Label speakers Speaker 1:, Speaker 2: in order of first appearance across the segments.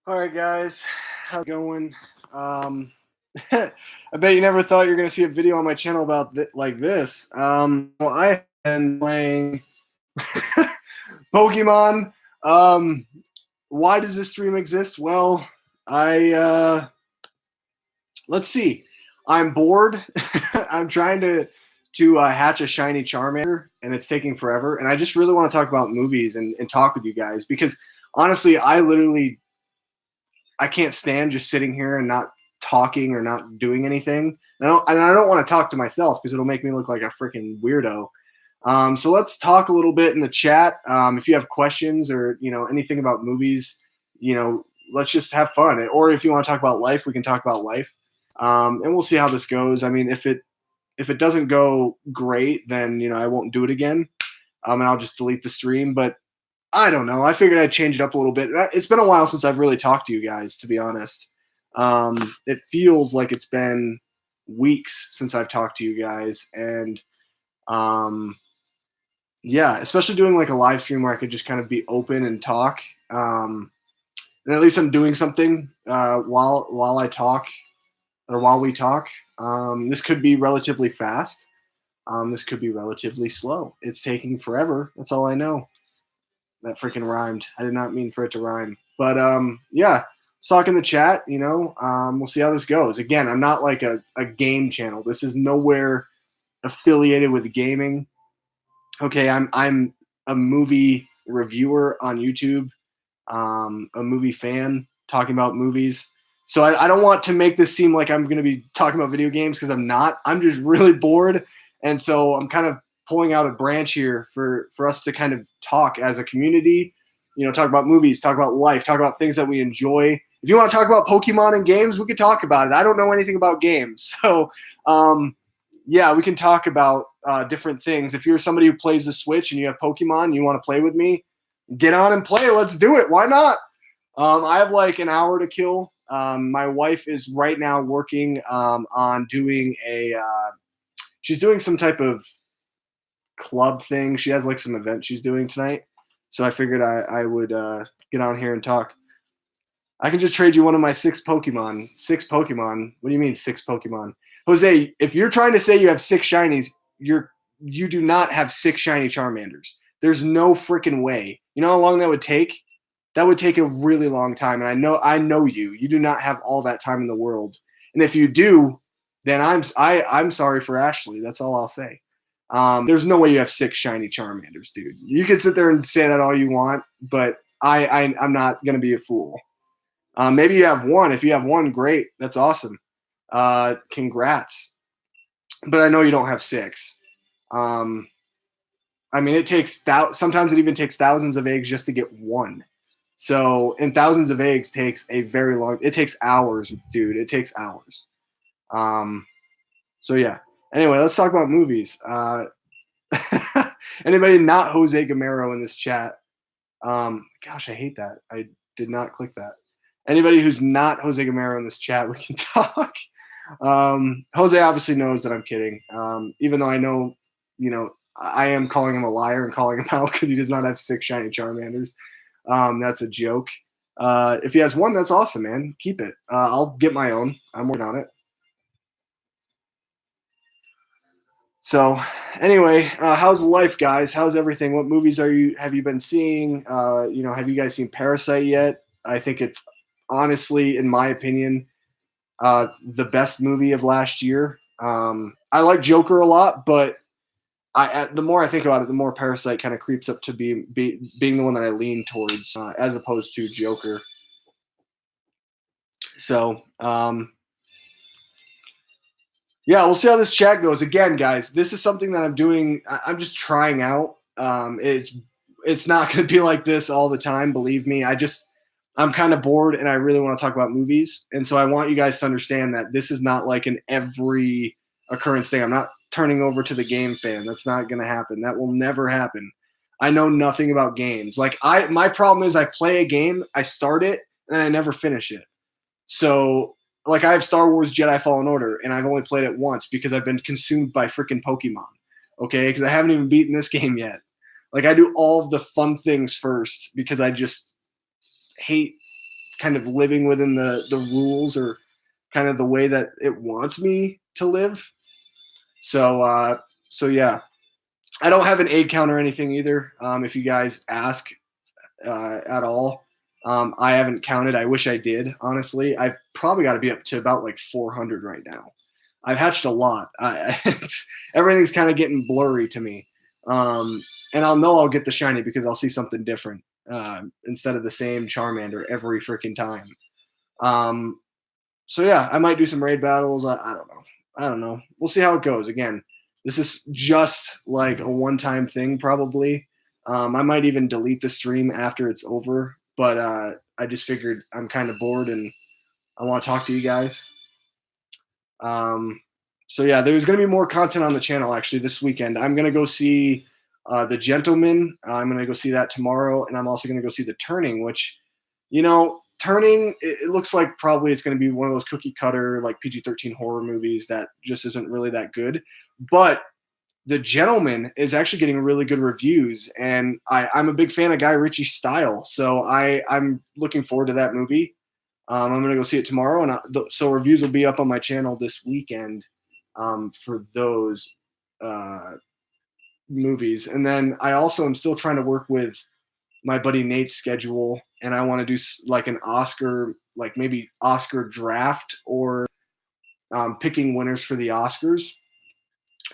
Speaker 1: All right, guys, how's it going? I bet you never thought you were going to see a video on my channel about like this. Well, I've been playing Pokemon. Um, why does this stream exist? Well, let's see. I'm bored. I'm trying to hatch a shiny Charmander, and it's taking forever. And I just really want to talk about movies and talk with you guys because honestly, I can't stand just sitting here and not talking or not doing anything. And I don't want to talk to myself because it'll make me look like a freaking weirdo. So let's talk a little bit in the chat. If you have questions or anything about movies, let's just have fun. Or if you want to talk about life, we can talk about life. And we'll see how this goes. I mean, if it doesn't go great, then I won't do it again. And I'll just delete the stream. But I don't know. I figured I'd change it up a little bit. It's been a while since I've really talked to you guys, to be honest. It feels like it's been weeks since I've talked to you guys. And yeah, especially doing like a live stream where I could just kind of be open and talk. And at least I'm doing something while I talk or while we talk. This could be relatively fast. This could be relatively slow. It's taking forever. That's all I know. That freaking rhymed. I did not mean for it to rhyme. But yeah, let's talk in the chat. We'll see how this goes. Again, I'm not like a game channel. This is nowhere affiliated with gaming. Okay, I'm a movie reviewer on YouTube, a movie fan talking about movies. So I don't want to make this seem like I'm going to be talking about video games because I'm not. I'm just really bored. And so I'm kind of pulling out a branch here for us to kind of talk as a community, talk about movies, talk about life, talk about things that we enjoy. If you want to talk about Pokemon and games, we could talk about it. I don't know anything about games. So, yeah, we can talk about different things. If you're somebody who plays the Switch and you have Pokemon and you want to play with me, get on and play. Let's do it. Why not? I have like an hour to kill. My wife is right now working on doing she's doing some type of club thing. She has like some event she's doing tonight. So I figured I would get on here and talk. I can just trade you one of my 6 Pokemon. 6 Pokemon? What do you mean 6 Pokemon? Jose, if you're trying to say you have 6 shinies, you do not have 6 shiny Charmanders. There's no freaking way. You know how long that would take? That would take a really long time. And I know you. You do not have all that time in the world. And if you do, then I'm sorry for Ashley. That's all I'll say. There's no way you have 6 shiny Charmanders, dude. You can sit there and say that all you want, but I'm not gonna be a fool. Maybe you have 1. If you have 1, great. That's awesome. Congrats. But I know you don't have 6. I mean, it takes sometimes it even takes thousands of eggs just to get 1. So, and thousands of eggs takes a very long. It takes hours, dude. It takes hours. So yeah. Anyway, let's talk about movies. Anybody not Jose Gamero in this chat? Gosh, I hate that. I did not click that. Anybody who's not Jose Gamero in this chat, we can talk. Jose obviously knows that I'm kidding. Even though I know, I am calling him a liar and calling him out because he does not have 6 shiny Charmanders. That's a joke. If he has 1, that's awesome, man. Keep it. I'll get my own. I'm working on it. So anyway, how's life, guys? How's everything? What movies have you been seeing? Have you guys seen Parasite yet? I think it's honestly, in my opinion, the best movie of last year. I like Joker a lot, but the more I think about it, the more Parasite kind of creeps up to being the one that I lean towards, as opposed to Joker. So, yeah, we'll see how this chat goes. Again, guys, this is something that I'm doing. I'm just trying out. It's not going to be like this all the time. Believe me. I'm kind of bored and I really want to talk about movies. And so I want you guys to understand that this is not like an every occurrence thing. I'm not turning over to the game fan. That's not going to happen. That will never happen. I know nothing about games. Like my problem is I play a game, I start it, and I never finish it. So like I have Star Wars Jedi Fallen Order, and I've only played it once because I've been consumed by freaking Pokemon. Okay, because I haven't even beaten this game yet. Like I do all of the fun things first because I just hate kind of living within the rules or kind of the way that it wants me to live. So yeah, I don't have an egg count or anything either. If you guys ask at all, I haven't counted. I wish I did. Honestly, I've probably got to be up to about like 400 right now. I've hatched a lot. Everything's kind of getting blurry to me, and I'll know I'll get the shiny because I'll see something different instead of the same Charmander every freaking time. Um, so yeah, I might do some raid battles. I don't know. I don't know. We'll see how it goes. Again, this is just like a one-time thing, probably. I might even delete the stream after it's over, but I just figured I'm kind of bored and I want to talk to you guys. So yeah, there's going to be more content on the channel actually this weekend. I'm going to go see The Gentleman. I'm going to go see that tomorrow, and I'm also going to go see The Turning, which, you know, Turning, it looks like probably it's going to be one of those cookie cutter like PG-13 horror movies that just isn't really that good. But The Gentleman is actually getting really good reviews, and I'm a big fan of Guy Ritchie's style, so I'm looking forward to that movie. I'm going to go see it tomorrow, and so reviews will be up on my channel this weekend for those movies. And then I also am still trying to work with my buddy Nate's schedule, and I want to do like an Oscar, like maybe Oscar draft or picking winners for the Oscars,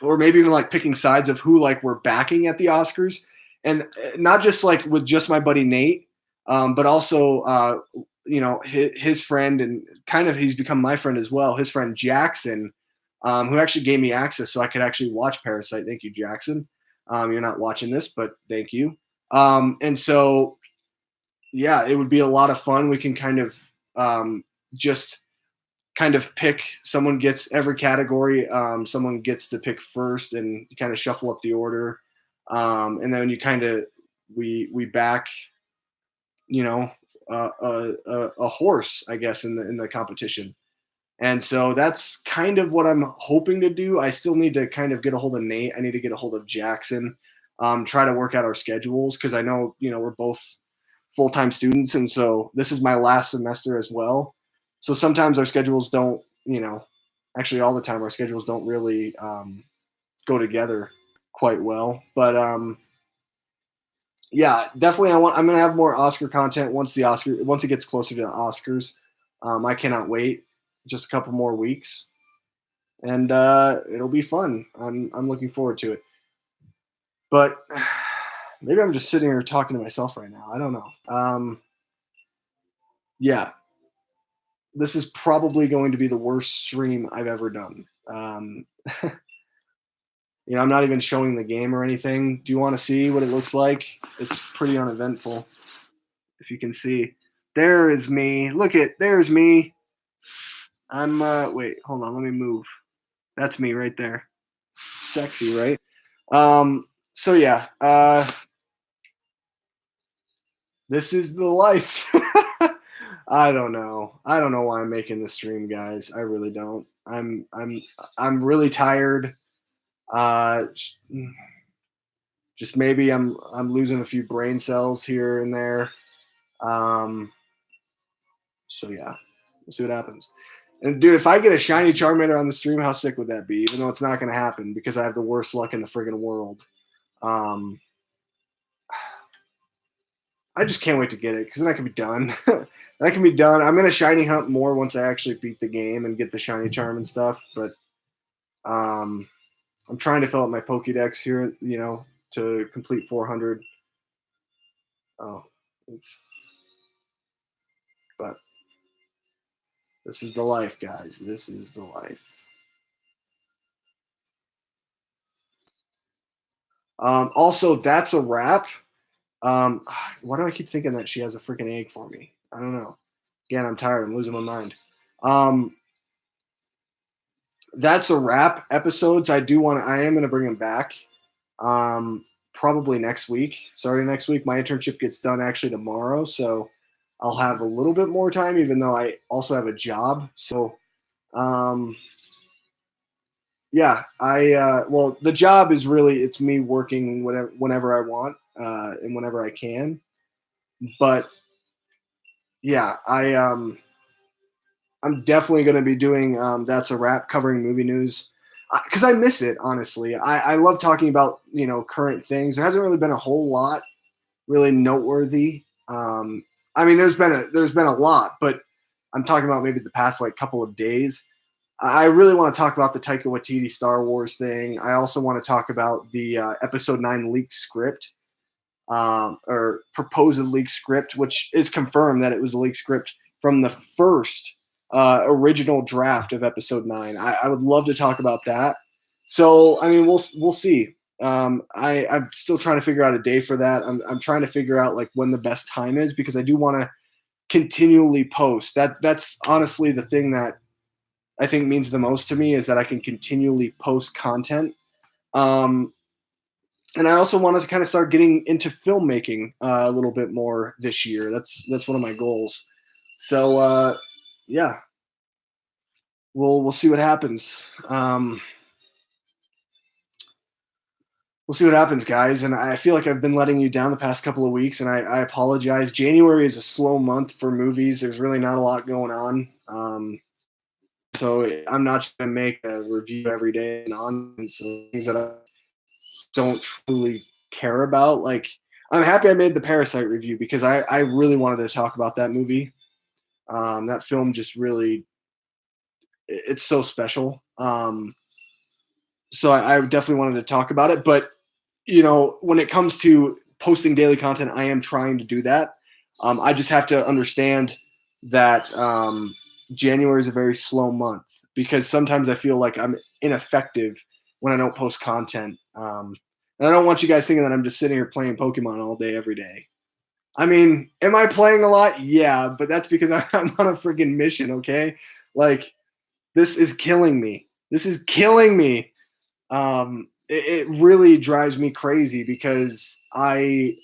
Speaker 1: or maybe even like picking sides of who like we're backing at the Oscars, and not just like with just my buddy Nate, but also you know his friend, and kind of he's become my friend as well. His friend Jackson, who actually gave me access so I could actually watch Parasite. Thank you, Jackson. You're not watching this, but thank you. And so yeah, it would be a lot of fun. We can kind of just kind of pick, someone gets every category, someone gets to pick first, and you kind of shuffle up the order, and then you kind of we back, you know, a horse, I guess, in the competition. And so that's kind of what I'm hoping to do. I still need to kind of get a hold of Nate. I need to get a hold of Jackson, try to work out our schedules, because I know, you know, we're both full-time students, and so this is my last semester as well. So sometimes our schedules don't, you know, actually all the time our schedules don't really go together quite well. But yeah, definitely I'm gonna have more Oscar content once it gets closer to the Oscars. I cannot wait. Just a couple more weeks, and it'll be fun. I'm looking forward to it. But maybe I'm just sitting here talking to myself right now. I don't know. Yeah, this is probably going to be the worst stream I've ever done. You know, I'm not even showing the game or anything. Do you want to see what it looks like? It's pretty uneventful. If you can see, there is me. Look at, there's me. I'm wait, hold on, let me move. That's me right there. Sexy, right? So yeah, this is the life. I don't know. I don't know why I'm making this stream, guys. I really don't. I'm really tired. Uh, just maybe I'm losing a few brain cells here and there. So yeah, we'll see what happens. And dude, if I get a shiny Charmander on the stream, how sick would that be? Even though it's not going to happen because I have the worst luck in the friggin' world. I just can't wait to get it because then I can be done. I can be done. I'm going to shiny hunt more once I actually beat the game and get the shiny charm and stuff. But I'm trying to fill up my Pokédex here, you know, to complete 400. Oh, but this is the life, guys. This is the life. Also, that's a wrap. Why do I keep thinking that she has a freaking egg for me? I don't know. Again, I'm tired. I'm losing my mind. That's a wrap. Episodes, I am going to bring them back. Probably next week. Sorry, next week. My internship gets done actually tomorrow, so I'll have a little bit more time, even though I also have a job. So, yeah, well, the job is really, it's me working whenever I want and whenever I can. But yeah, I'm definitely going to be doing that's a wrap covering movie news because I miss it honestly. I love talking about current things. There hasn't really been a whole lot really noteworthy. I mean, there's been a lot, but I'm talking about maybe the past like couple of days. I really want to talk about the Taika Waititi Star Wars thing. I also want to talk about the Episode 9 leaked script, or proposed leaked script, which is confirmed that it was a leaked script from the first original draft of Episode 9. I would love to talk about that. So, I mean, we'll see. I'm still trying to figure out a day for that. I'm trying to figure out like when the best time is because I do want to continually post. That's honestly the thing that I think means the most to me is that I can continually post content. Um, and I also want to kind of start getting into filmmaking a little bit more this year. That's one of my goals. So yeah, we'll see what happens. We'll see what happens, guys. And I feel like I've been letting you down the past couple of weeks, and I apologize. January is a slow month for movies. There's really not a lot going on. So I'm not going to make a review every day and on so things that I don't truly care about. Like, I'm happy I made the Parasite review because I really wanted to talk about that movie. That film just really, it's so special. So I definitely wanted to talk about it. But, when it comes to posting daily content, I am trying to do that. I just have to understand that January is a very slow month because sometimes I feel like I'm ineffective when I don't post content. And I don't want you guys thinking that I'm just sitting here playing Pokemon all day, every day. I mean, am I playing a lot? Yeah, but that's because I'm on a freaking mission, okay? Like, this is killing me. This is killing me. It really drives me crazy because I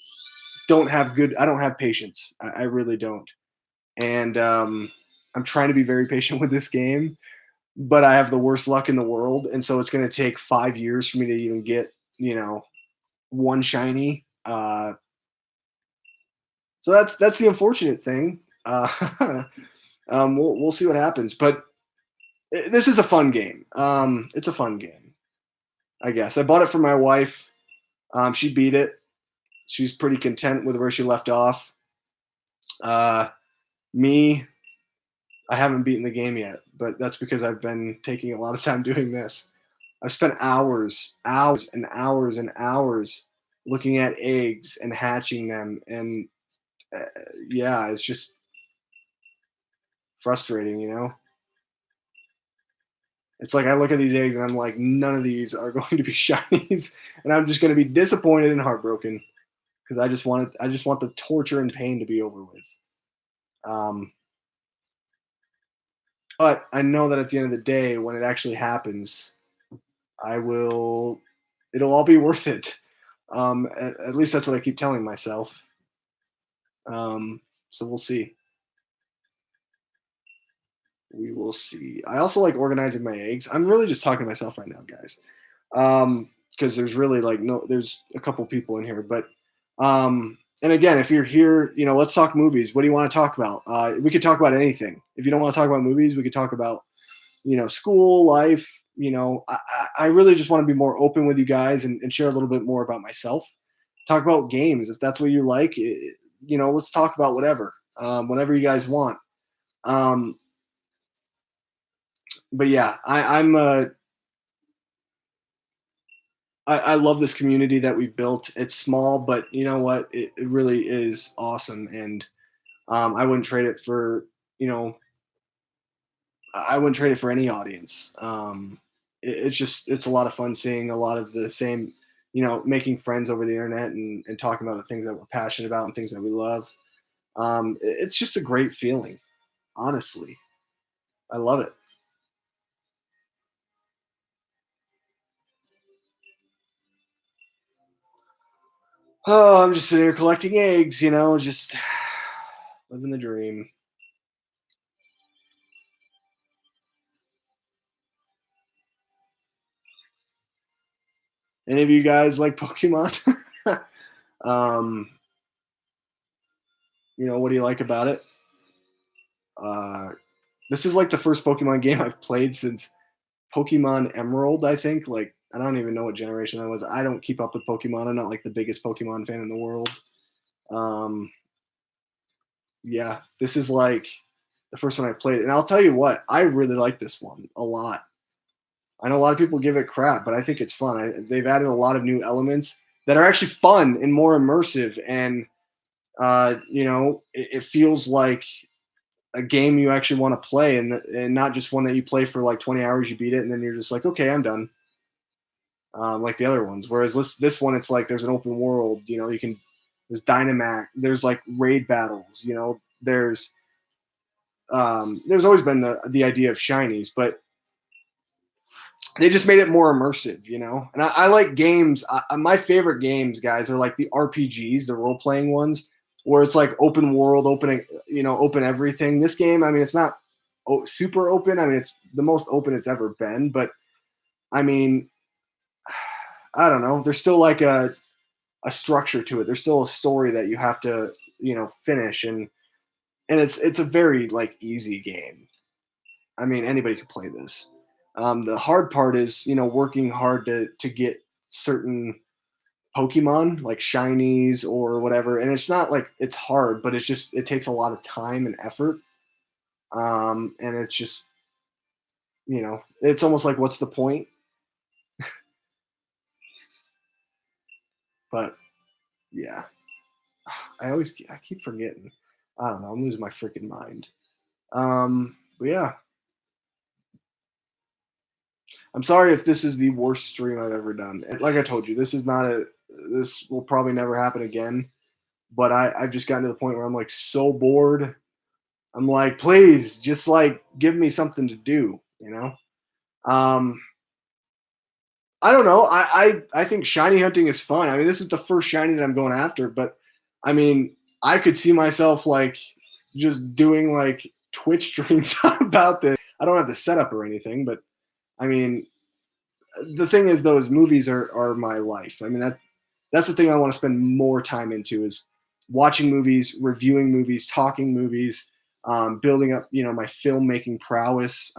Speaker 1: don't have patience. I really don't. And I'm trying to be very patient with this game, but I have the worst luck in the world. And so it's going to take 5 years for me to even get, one shiny. So that's the unfortunate thing. We'll see what happens, but this is a fun game. It's a fun game, I guess. I bought it for my wife. She beat it. She's pretty content with where she left off. Uh, Me, I haven't beaten the game yet, but that's because I've been taking a lot of time doing this. I've spent hours and hours and hours looking at eggs and hatching them, and uh, yeah, it's just frustrating. It's like I look at these eggs and I'm like, none of these are going to be shinies, and I'm just going to be disappointed and heartbroken because I just want the torture and pain to be over with. Um, but I know that at the end of the day, when it actually happens, I will. It'll all be worth it. At least that's what I keep telling myself. So we'll see. We will see. I also like organizing my eggs. I'm really just talking to myself right now, guys. Because there's really like no, there's a couple people in here, but and again, if you're here, let's talk movies. What do you want to talk about? We could talk about anything. If you don't want to talk about movies, we could talk about school life. I really just want to be more open with you guys and share a little bit more about myself. Talk about games if that's what you like. Let's talk about whatever you guys want. Um, but yeah, I love this community that we've built. It's small, but you know what? It really is awesome, and I wouldn't trade it for you know I wouldn't trade it for any audience. It's a lot of fun seeing a lot of the same, making friends over the internet and talking about the things that we're passionate about and things that we love. It's just a great feeling, honestly. I love it. Oh, I'm just sitting here collecting eggs, just living the dream. Any of you guys like Pokemon? um, what do you like about it? Uh, this is like the first Pokemon game I've played since Pokemon Emerald, I think. Like, I don't even know what generation that was. I don't keep up with Pokemon. I'm not like the biggest Pokemon fan in the world. Um, yeah, this is like the first one I played. And I'll tell you what, I really like this one a lot. I know a lot of people give it crap, but I think it's fun. They've added a lot of new elements that are actually fun and more immersive. And, it feels like a game you actually want to play and not just one that you play for like 20 hours, you beat it, and then you're just like, okay, I'm done. Like the other ones. Whereas this one, it's like there's an open world. There's Dynamax, there's like raid battles. There's always been the idea of shinies, but they just made it more immersive. And I like games. My favorite games, guys, are like the RPGs, the role playing ones, where it's like open world, open everything. This game, I mean, it's not super open. I mean, it's the most open it's ever been, but I mean, I don't know. There's still like a structure to it. There's still a story that you have to, finish, and it's a very like easy game. I mean, anybody can play this. The hard part is, working hard to get certain Pokemon like shinies or whatever. And it's not like it's hard, but it takes a lot of time and effort. And it's just, it's almost like, what's the point? But yeah, I keep forgetting. I don't know. I'm losing my freaking mind. But yeah, I'm sorry if this is the worst stream I've ever done. Like I told you, this will probably never happen again. But I've just gotten to the point where I'm like so bored. I'm like, please, just like give me something to do. Um, I don't know. I think shiny hunting is fun. I mean, this is the first shiny that I'm going after, but I mean, I could see myself like just doing like Twitch streams about this. I don't have the setup or anything, but I mean, the thing is, those movies are my life. I mean, that's the thing I want to spend more time into is watching movies, reviewing movies, talking movies, building up, my filmmaking prowess.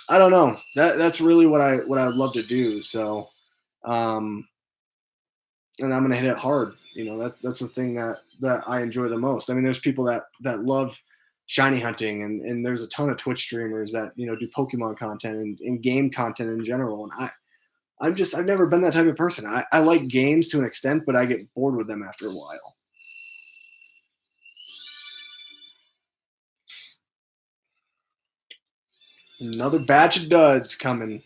Speaker 1: I don't know. That's really what I would love to do. So, um, and I'm gonna hit it hard. That's the thing that I enjoy the most. I mean, there's people that love shiny hunting, and there's a ton of Twitch streamers that do Pokemon content and game content in general. And I've never been that type of person. I like games to an extent, but I get bored with them after a while. Another batch of duds coming.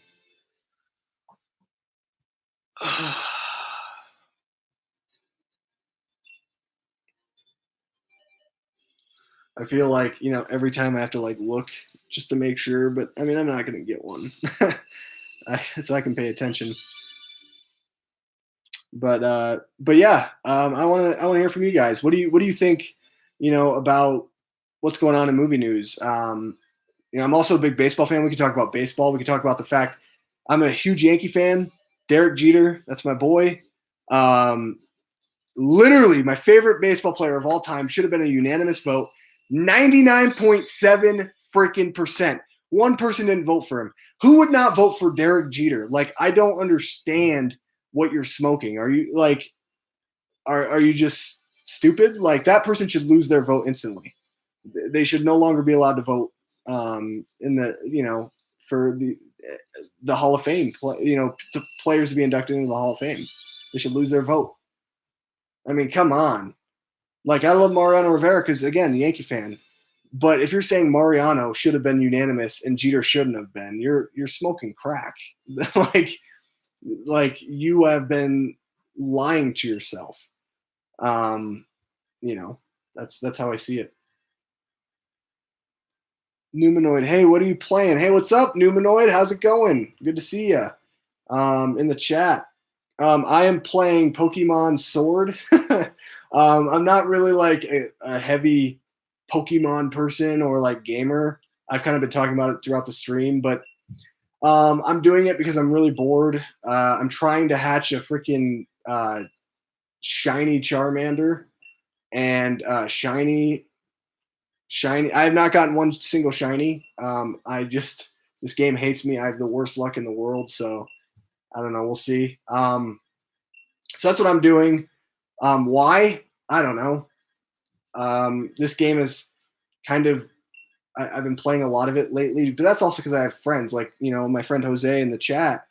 Speaker 1: I feel like, every time I have to like look just to make sure, but I mean, I'm not going to get one. So I can pay attention. But yeah, I want to hear from you guys. What do you think, about what's going on in movie news? I'm also a big baseball fan. We can talk about baseball. We can talk about the fact I'm a huge Yankee fan. Derek Jeter, that's my boy. Um, Literally, my favorite baseball player of all time should have been a unanimous vote. 99.7 freaking percent. One person didn't vote for him. Who would not vote for Derek Jeter? Like, I don't understand what you're smoking. Are you like, are you just stupid? Like, that person should lose their vote instantly. They should no longer be allowed to vote in the for the Hall of Fame. To players to be inducted into the Hall of Fame, they should lose their vote. I mean, come on. Like, I love Mariano Rivera because, again, Yankee fan. But if you're saying Mariano should have been unanimous and Jeter shouldn't have been, you're smoking crack. like you have been lying to yourself. Um, that's how I see it. Numanoid, hey, what are you playing? Hey, what's up, Numanoid? How's it going? Good to see you. In the chat. I am playing Pokemon Sword. I'm not really like a heavy Pokemon person or like gamer. I've kind of been talking about it throughout the stream, but I'm doing it because I'm really bored. I'm trying to hatch a freaking shiny Charmander, and shiny shiny. I have not gotten one single shiny. This game hates me. I have the worst luck in the world, so I don't know. We'll see. So that's what I'm doing. Why? I don't know. This game is kind of I've been playing a lot of it lately, but that's also because I have friends like my friend Jose in the chat.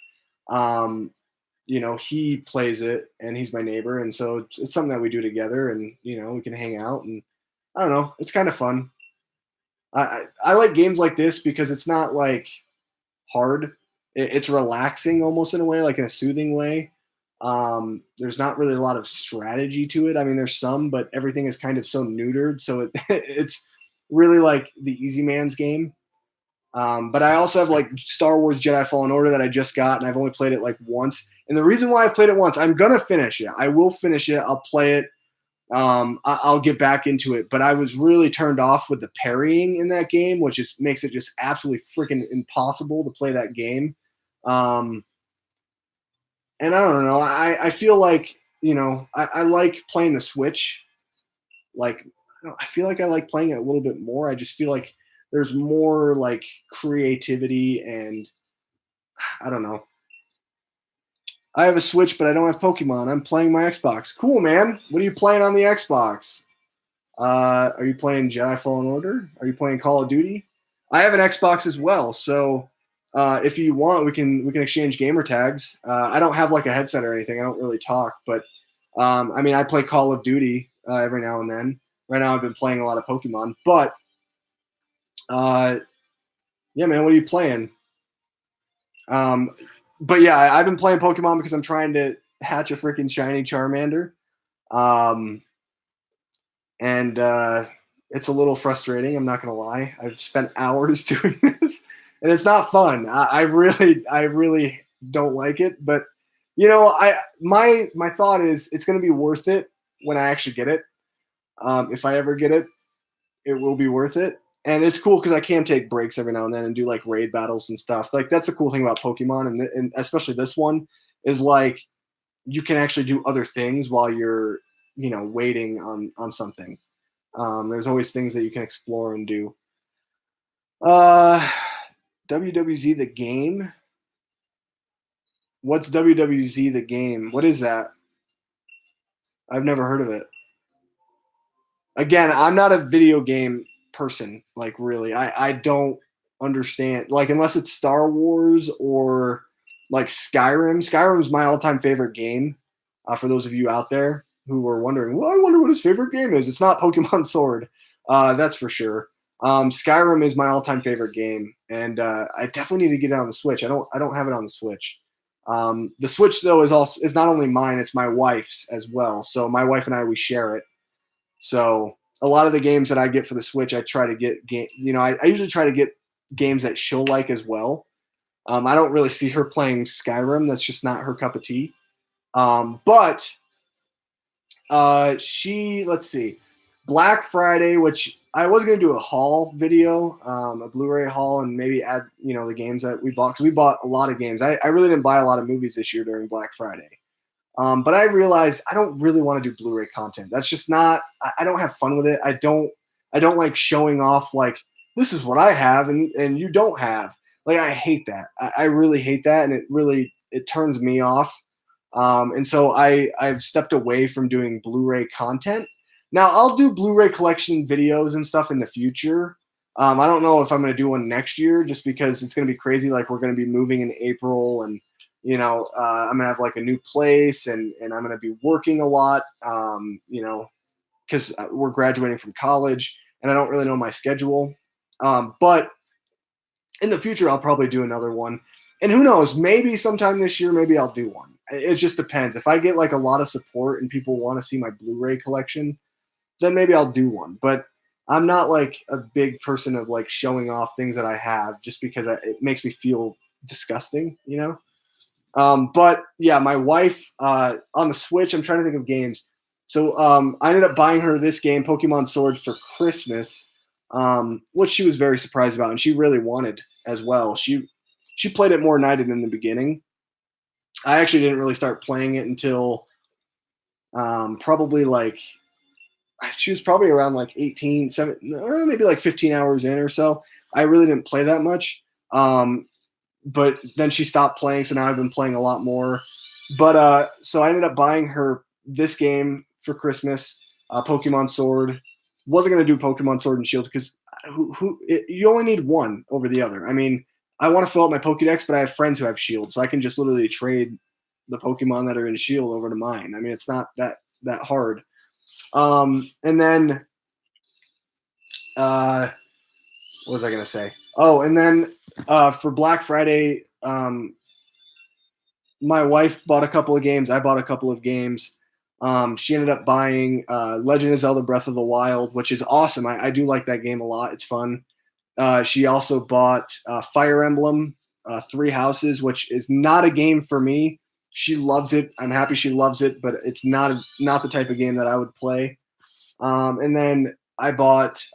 Speaker 1: Um, he plays it and he's my neighbor, and so it's something that we do together, and we can hang out, and I don't know. It's kind of fun. I like games like this because it's not like hard. It's relaxing almost in a way, like in a soothing way. There's not really a lot of strategy to it. I mean, there's some, but everything is kind of so neutered, so it's really like the easy man's game. But I also have like Star Wars Jedi Fallen Order that I just got, and I've only played it like once. And the reason why I've played it once, I'm gonna finish it. I will finish it. I'll play it. I'll get back into it. But I was really turned off with the parrying in that game, which makes it just absolutely freaking impossible to play that game. Um, and I don't know. I feel like I like playing the Switch. Like I feel like I like playing it a little bit more. I just feel like there's more like creativity and I don't know. I have a Switch, but I don't have Pokemon. I'm playing my Xbox. Cool, man. What are you playing on the Xbox? Are you playing Jedi Fallen Order? Are you playing Call of Duty? I have an Xbox as well, so if you want, we can exchange gamer tags. I don't have like a headset or anything. I don't really talk, but I mean, I play Call of Duty every now and then. Right now, I've been playing a lot of Pokemon, but yeah, man, what are you playing? But yeah, I've been playing Pokemon because I'm trying to hatch a freaking shiny Charmander. Um, and it's a little frustrating. I'm not gonna lie. I've spent hours doing this, and it's not fun. I really don't like it. But my thought is it's gonna be worth it when I actually get it. If I ever get it, it will be worth it. And it's cool because I can take breaks every now and then and do like raid battles and stuff. Like that's the cool thing about Pokemon, and especially this one is like you can actually do other things while you're waiting on something. There's always things that you can explore and do. WWZ the game. What's WWZ the game? What is that? I've never heard of it. Again, I'm not a video game person. Like really, I don't understand. Like unless it's Star Wars or like Skyrim. Skyrim's my all-time favorite game. For those of you out there who were wondering, well, I wonder what his favorite game is. It's not Pokemon Sword, that's for sure. Skyrim is my all-time favorite game, and I definitely need to get it on the Switch. I don't have it on the Switch. The Switch though is not only mine; it's my wife's as well. So my wife and we share it. So a lot of the games that I get for the Switch, I try to get I usually try to get games that she'll like as well. I don't really see her playing Skyrim. That's just not her cup of tea. But let's see, Black Friday, which I was going to do a haul video, a Blu-ray haul, and maybe add, the games that we bought, because we bought a lot of games. I really didn't buy a lot of movies this year during Black Friday. But I realized I don't really want to do Blu-ray content. That's just not, I don't have fun with it. I don't like showing off like, this is what I have and you don't have. Like, I hate that. I really hate that. And it turns me off. And so I've stepped away from doing Blu-ray content. Now I'll do Blu-ray collection videos and stuff in the future. I don't know if I'm going to do one next year just because it's going to be crazy. Like we're going to be moving in April, and I'm gonna have like a new place, and I'm gonna be working a lot, because we're graduating from college, and I don't really know my schedule. But in the future, I'll probably do another one, and who knows? Maybe sometime this year, maybe I'll do one. It just depends. If I get like a lot of support and people want to see my Blu-ray collection, then maybe I'll do one. But I'm not like a big person of like showing off things that I have just because it makes me feel disgusting, But yeah, my wife on the Switch, I'm trying to think of games. So I ended up buying her this game, Pokemon Sword, for Christmas, which she was very surprised about, and she really wanted as well. She played it more than I did in the beginning. I actually didn't really start playing it until probably like she was probably around like 18, 7, maybe like 15 hours in or so. I really didn't play that much. But then she stopped playing, so now I've been playing a lot more. But so I ended up buying her this game for Christmas, Pokemon Sword. Wasn't gonna do Pokemon Sword and Shield because you only need one over the other. I mean, I want to fill out my Pokédex, but I have friends who have Shield, so I can just literally trade the Pokemon that are in Shield over to mine. I mean, it's not that hard. And then what was I gonna say? Oh, and then for Black Friday, my wife bought a couple of games. I bought a couple of games. She ended up buying Legend of Zelda Breath of the Wild, which is awesome. I do like that game a lot. It's fun. She also bought Fire Emblem Three Houses, which is not a game for me. She loves it. I'm happy she loves it, but it's not the type of game that I would play. And then I bought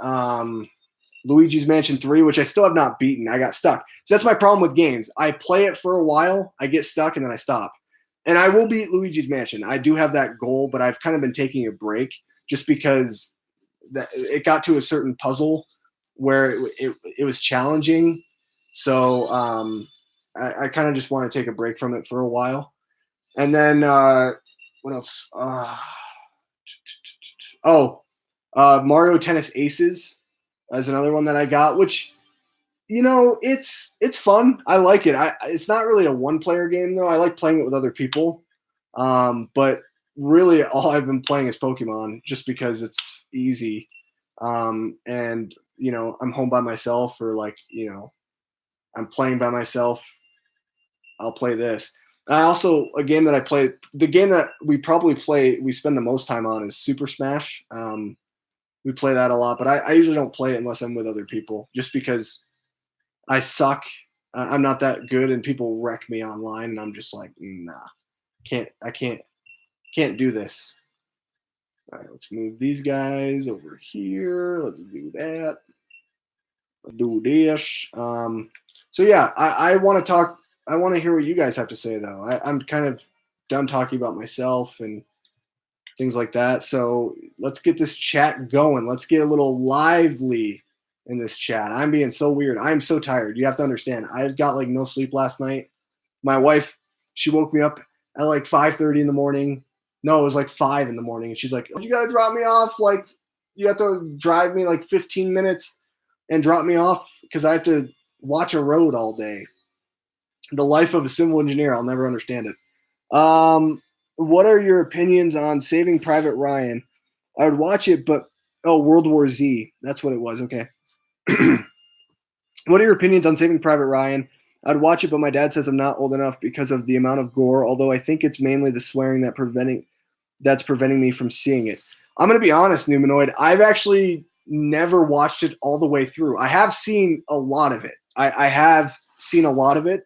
Speaker 1: Luigi's Mansion 3, which I still have not beaten. I got stuck. So that's my problem with games. I play it for a while, I get stuck, and then I stop. And I will beat Luigi's Mansion. I do have that goal, but I've kind of been taking a break just because it got to a certain puzzle where it was challenging. So I kind of just want to take a break from it for a while. And then what else? Mario Tennis Aces is another one that I got, which it's fun. I like it. It's not really a one-player game though. I like playing it with other people. But really, all I've been playing is Pokemon, just because it's easy. And I'm home by myself, or I'm playing by myself. I'll play this. And I also, a game that I play, the game that we spend the most time on is Super Smash. We play that a lot, but I usually don't play it unless I'm with other people, just because I suck. I'm not that good, and people wreck me online, and I'm just like, nah, I can't do this. All right, let's move these guys over here. Let's do that. Let's do this. So yeah, I want to talk. I want to hear what you guys have to say, though. I'm kind of done talking about myself and things like that. So let's get this chat going. Let's get a little lively in this chat. I'm being so weird. I'm so tired. You have to understand. I've got like no sleep last night. My wife, she woke me up at like 5:30 in the morning. No, it was like 5 in the morning. And she's like, oh, you got to drop me off. Like, you have to drive me like 15 minutes and drop me off because I have to watch a road all day. The life of a civil engineer. I'll never understand it. What are your opinions on Saving Private Ryan? I would watch it, but World War Z. That's what it was. Okay. What are your opinions on Saving Private Ryan? I'd watch it, but my dad says I'm not old enough because of the amount of gore, although I think it's mainly the swearing that's preventing me from seeing it. I'm going to be honest, Numanoid. I've actually never watched it all the way through. I have seen a lot of it. I have seen a lot of it.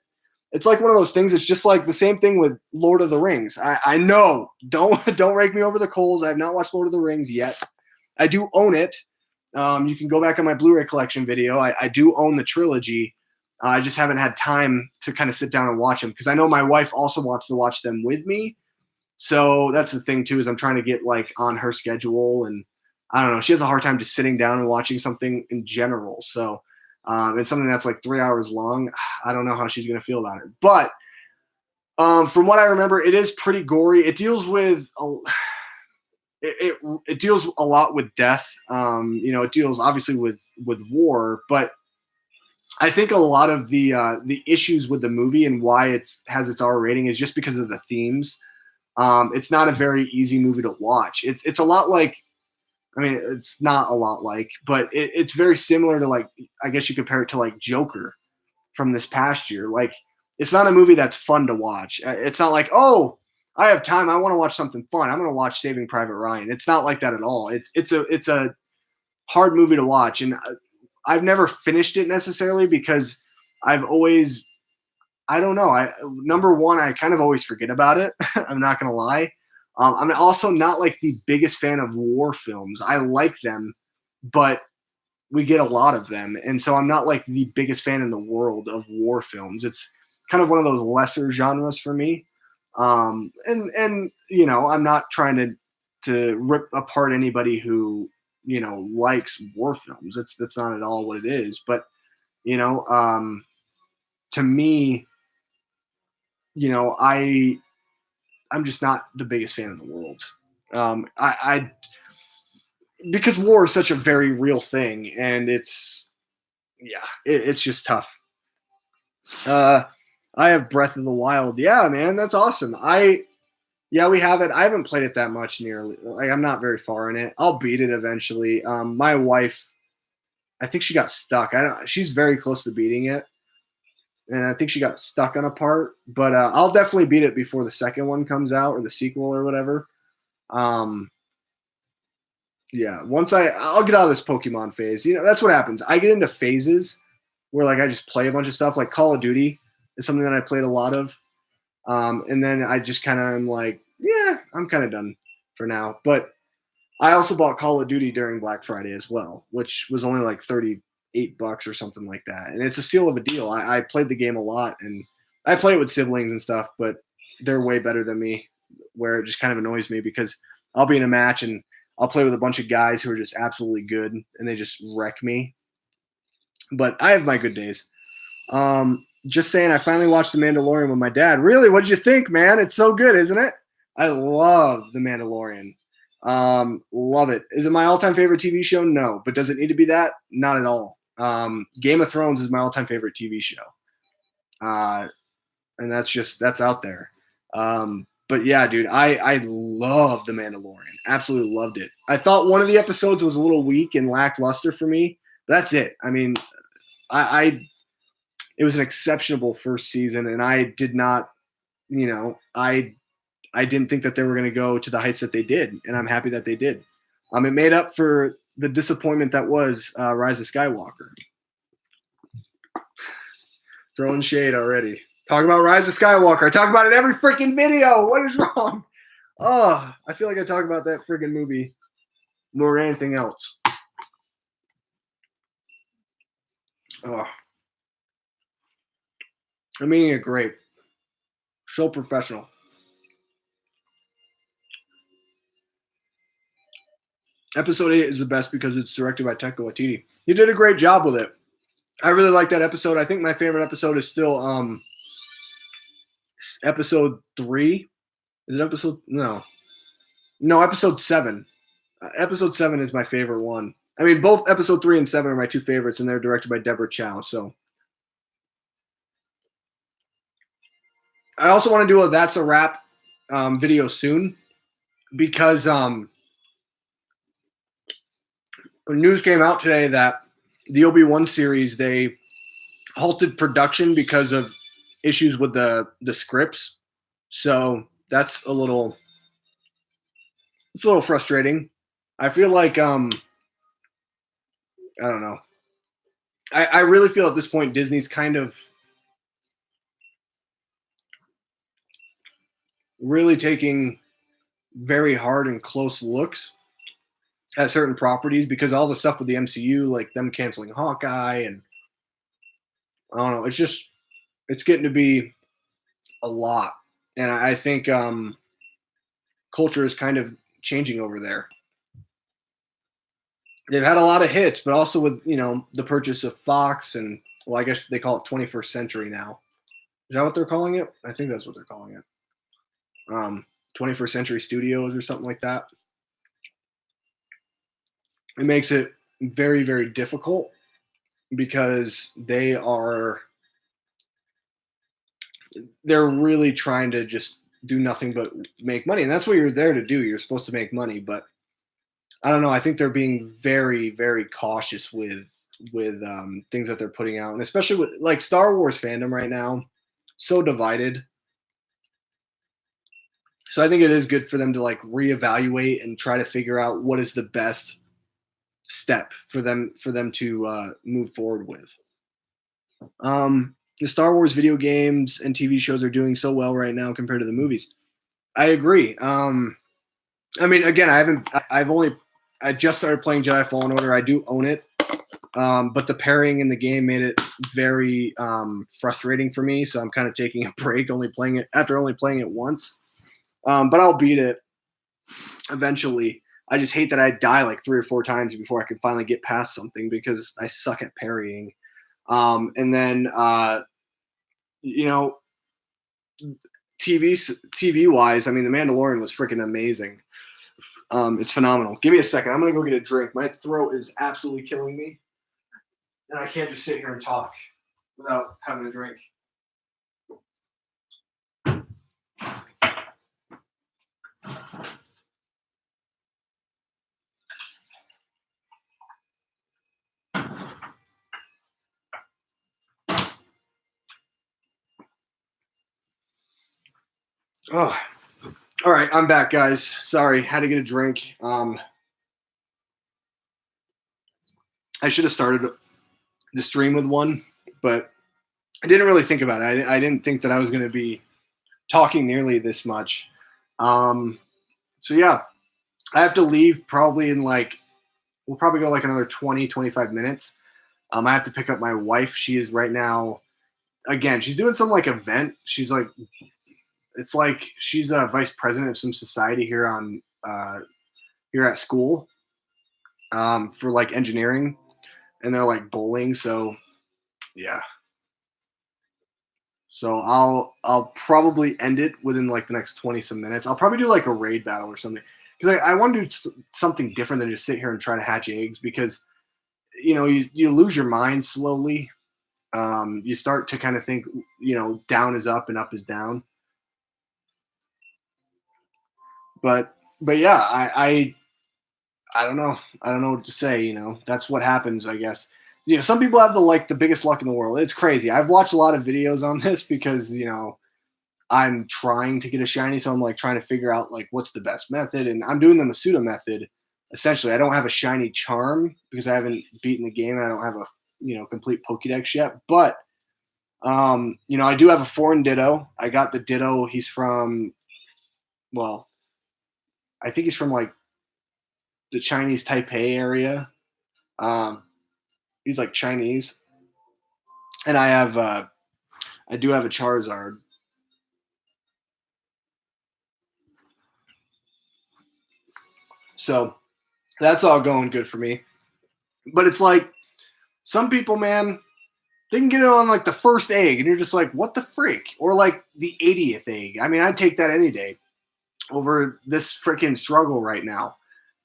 Speaker 1: It's like one of those things. It's just like the same thing with Lord of the Rings. I know. Don't rake me over the coals. I have not watched Lord of the Rings yet. I do own it. You can go back on my Blu-ray collection video. I do own the trilogy. I just haven't had time to kind of sit down and watch them because I know my wife also wants to watch them with me. So that's the thing too, is I'm trying to get like on her schedule, and I don't know. She has a hard time just sitting down and watching something in general. So it's something that's like 3 hours long. I don't know how she's going to feel about it. But from what I remember, it is pretty gory. It deals with it deals a lot with death. It deals obviously with war, but I think a lot of the issues with the movie and why it has its R rating is just because of the themes. It's not a very easy movie to watch. It's a lot like, I mean, it's not a lot like, but it's very similar to, like, I guess you compare it to like Joker from this past year. Like, it's not a movie that's fun to watch. It's not like, oh, I have time, I want to watch something fun, I'm going to watch Saving Private Ryan. It's not like that at all. It's a hard movie to watch, and I've never finished it necessarily because I've always, I don't know. Number one, I kind of always forget about it. I'm not going to lie. I'm also not like the biggest fan of war films. I like them, but we get a lot of them. And so I'm not like the biggest fan in the world of war films. It's kind of one of those lesser genres for me. And I'm not trying to rip apart anybody who likes war films. That's not at all what it is. But you know, to me, I'm just not the biggest fan in the world. I because war is such a very real thing, and it's just tough. I have Breath of the Wild. Yeah, man, that's awesome. Yeah, we have it. I haven't played it that much nearly. Like, I'm not very far in it. I'll beat it eventually. My wife, I think she got stuck. She's very close to beating it, and I think she got stuck on a part. But I'll definitely beat it before the second one comes out or the sequel or whatever. Yeah, I'll get out of this Pokemon phase. That's what happens. I get into phases where like I just play a bunch of stuff. Like Call of Duty is something that I played a lot of. And then I just kind of am like, yeah, I'm kind of done for now. But I also bought Call of Duty during Black Friday as well, which was only like $38 or something like that. And it's a steal of a deal. I played the game a lot, and I play it with siblings and stuff, but they're way better than me, where it just kind of annoys me because I'll be in a match and I'll play with a bunch of guys who are just absolutely good and they just wreck me. But I have my good days. Just saying, I finally watched The Mandalorian with my dad. Really? What'd you think, man? It's so good, isn't it? I love The Mandalorian. Love it. Is it my all-time favorite TV show? No. But does it need to be that? Not at all. Game of Thrones is my all-time favorite TV show. And that's out there. But yeah, dude, I love The Mandalorian. Absolutely loved it. I thought one of the episodes was a little weak and lackluster for me. That's it. I mean, it was an exceptional first season, and I did not, I didn't think that they were going to go to the heights that they did, and I'm happy that they did. It made up for the disappointment that was Rise of Skywalker. Throwing shade already. Talk about Rise of Skywalker. I talk about it every freaking video. What is wrong? Oh, I feel like I talk about that freaking movie more than anything else. Oh. I'm eating a grape. So professional. Episode 8 is the best because it's directed by Taika Waititi. He did a great job with it. I really like that episode. I think my favorite episode is still episode 3. Is it episode? No, episode 7. Episode 7 is my favorite one. I mean, both episode 3 and 7 are my two favorites, and they're directed by Deborah Chow. So I also want to do a That's a Wrap video soon because news came out today that the Obi-Wan series, they halted production because of issues with the scripts. So that's a little frustrating. I feel like I don't know. I really feel at this point Disney's kind of really taking very hard and close looks at certain properties because all the stuff with the MCU, like them canceling Hawkeye, and I don't know, it's getting to be a lot. And I think culture is kind of changing over there. They've had a lot of hits, but also with, the purchase of Fox and, well, I guess they call it 21st Century now. Is that what they're calling it? I think that's what they're calling it. 21st Century Studios or something like that. It makes it very, very difficult because they're really trying to just do nothing but make money. And that's what you're there to do. You're supposed to make money, but I don't know. I think they're being very, very cautious with things that they're putting out, and especially with like Star Wars fandom right now, so divided. So I think it is good for them to like reevaluate and try to figure out what is the best step for them to move forward with. The Star Wars video games and TV shows are doing so well right now compared to the movies. I agree. I mean, again, I just started playing Jedi Fallen Order. I do own it. But the pairing in the game made it very frustrating for me. So I'm kind of taking a break, only playing it once. But I'll beat it. eventually. I just hate that I die like 3 or 4 times before I can finally get past something because I suck at parrying. And then you know, TV wise, I mean, The Mandalorian was freaking amazing. It's phenomenal. Give me a second. I'm gonna go get a drink. My throat is absolutely killing me, and I can't just sit here and talk without having a drink. Oh, all right. I'm back, guys. Sorry, had to get a drink. I should have started the stream with one, but I didn't really think about it. I didn't think that I was going to be talking nearly this much. So yeah, I have to leave probably in like, we'll probably go like another 20, 25 minutes. I have to pick up my wife. She is right now, again, she's doing some like event. She's like, it's like she's a vice president of some society here on here at school for like engineering, and they're like bowling. So yeah, so I'll probably end it within like the next 20 some minutes. I'll probably do like a raid battle or something because I want to do something different than just sit here and try to hatch eggs because you lose your mind slowly. You start to kind of think down is up and up is down. But yeah, I don't know. I don't know what to say. That's what happens, I guess. Some people have the biggest luck in the world. It's crazy. I've watched a lot of videos on this because I'm trying to get a shiny, so I'm like trying to figure out like what's the best method, and I'm doing the Masuda method. Essentially, I don't have a shiny charm because I haven't beaten the game, and I don't have a complete Pokédex yet. But I do have a foreign Ditto. I got the Ditto. He's from, well, I think he's from like the Chinese Taipei area. He's like Chinese, and I do have a Charizard. So that's all going good for me. But it's like some people, man, they can get it on like the first egg, and you're just like, what the freak? Or like the 80th egg. I mean, I'd take that any day over this freaking struggle right now.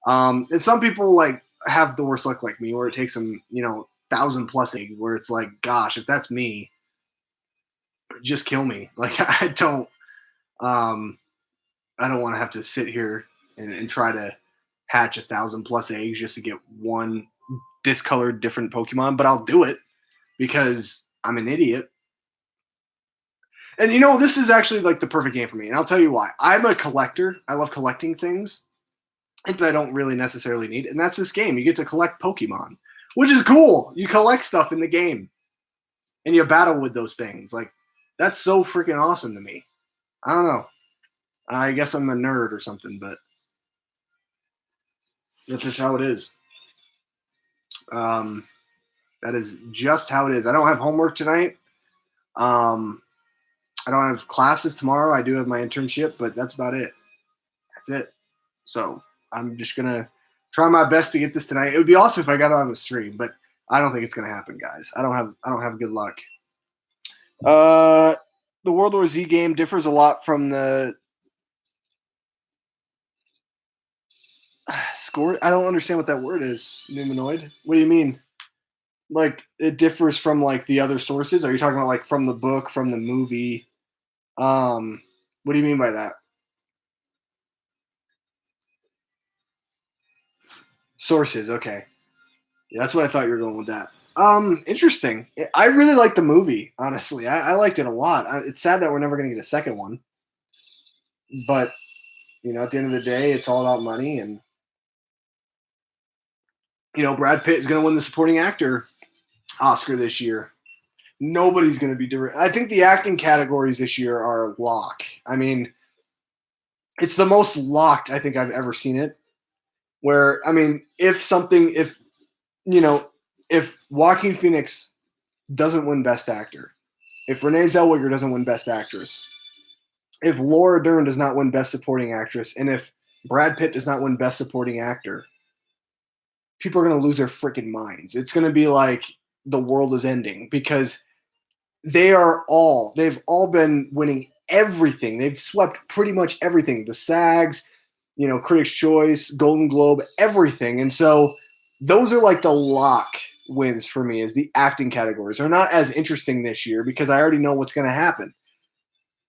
Speaker 1: And some people like have the worst luck like me, where it takes them, 1,000+ eggs, where it's like, gosh, if that's me, just kill me. Like I don't want to have to sit here and try to hatch 1,000+ eggs just to get one discolored different Pokemon, but I'll do it because I'm an idiot. And this is actually like the perfect game for me, and I'll tell you why. I'm a collector. I love collecting things that I don't really necessarily need, and that's this game. You get to collect Pokemon, which is cool. You collect stuff in the game, and you battle with those things. Like, that's so freaking awesome to me. I don't know. I guess I'm a nerd or something, but that's just how it is. That is just how it is. I don't have homework tonight. I don't have classes tomorrow. I do have my internship, but that's about it. That's it. So I'm just gonna try my best to get this tonight. It would be awesome if I got it on the stream, but I don't think it's gonna happen, guys. I don't have good luck. The World War Z game differs a lot from the score. I don't understand what that word is. Numenoid. What do you mean? Like it differs from like the other sources? Are you talking about like from the book, from the movie? What do you mean by that? Sources, okay. Yeah, that's what I thought you were going with that. Interesting. I really liked the movie, honestly. I liked it a lot. It's sad that we're never going to get a second one. But, at the end of the day, it's all about money. And, Brad Pitt is going to win the supporting actor Oscar this year. Nobody's going to be doing. I think the acting categories this year are lock. I mean, it's the most locked I think I've ever seen it. Where, I mean, if Joaquin Phoenix doesn't win Best Actor, if Renee Zellweger doesn't win Best Actress, if Laura Dern does not win Best Supporting Actress, and if Brad Pitt does not win Best Supporting Actor, people are going to lose their freaking minds. It's going to be like the world is ending because they've all been winning everything. They've swept pretty much everything. The SAGs, Critics' Choice, Golden Globe, everything. And so those are like the lock wins for me is the acting categories. They're not as interesting this year because I already know what's going to happen.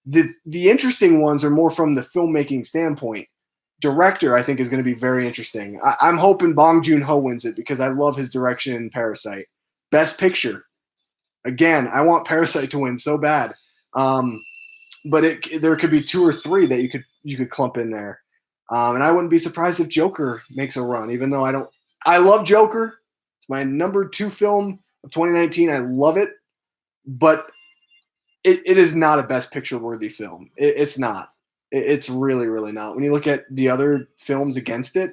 Speaker 1: The interesting ones are more from the filmmaking standpoint. Director, I think, is going to be very interesting. I'm hoping Bong Joon-ho wins it because I love his direction in Parasite. Best Picture, again, I want Parasite to win so bad, but there could be 2 or 3 that you could clump in there, and I wouldn't be surprised if Joker makes a run. Even though I love Joker. It's my number 2 film of 2019. I love it, but it is not a Best Picture worthy film. It's not. It's really, really not. When you look at the other films against it,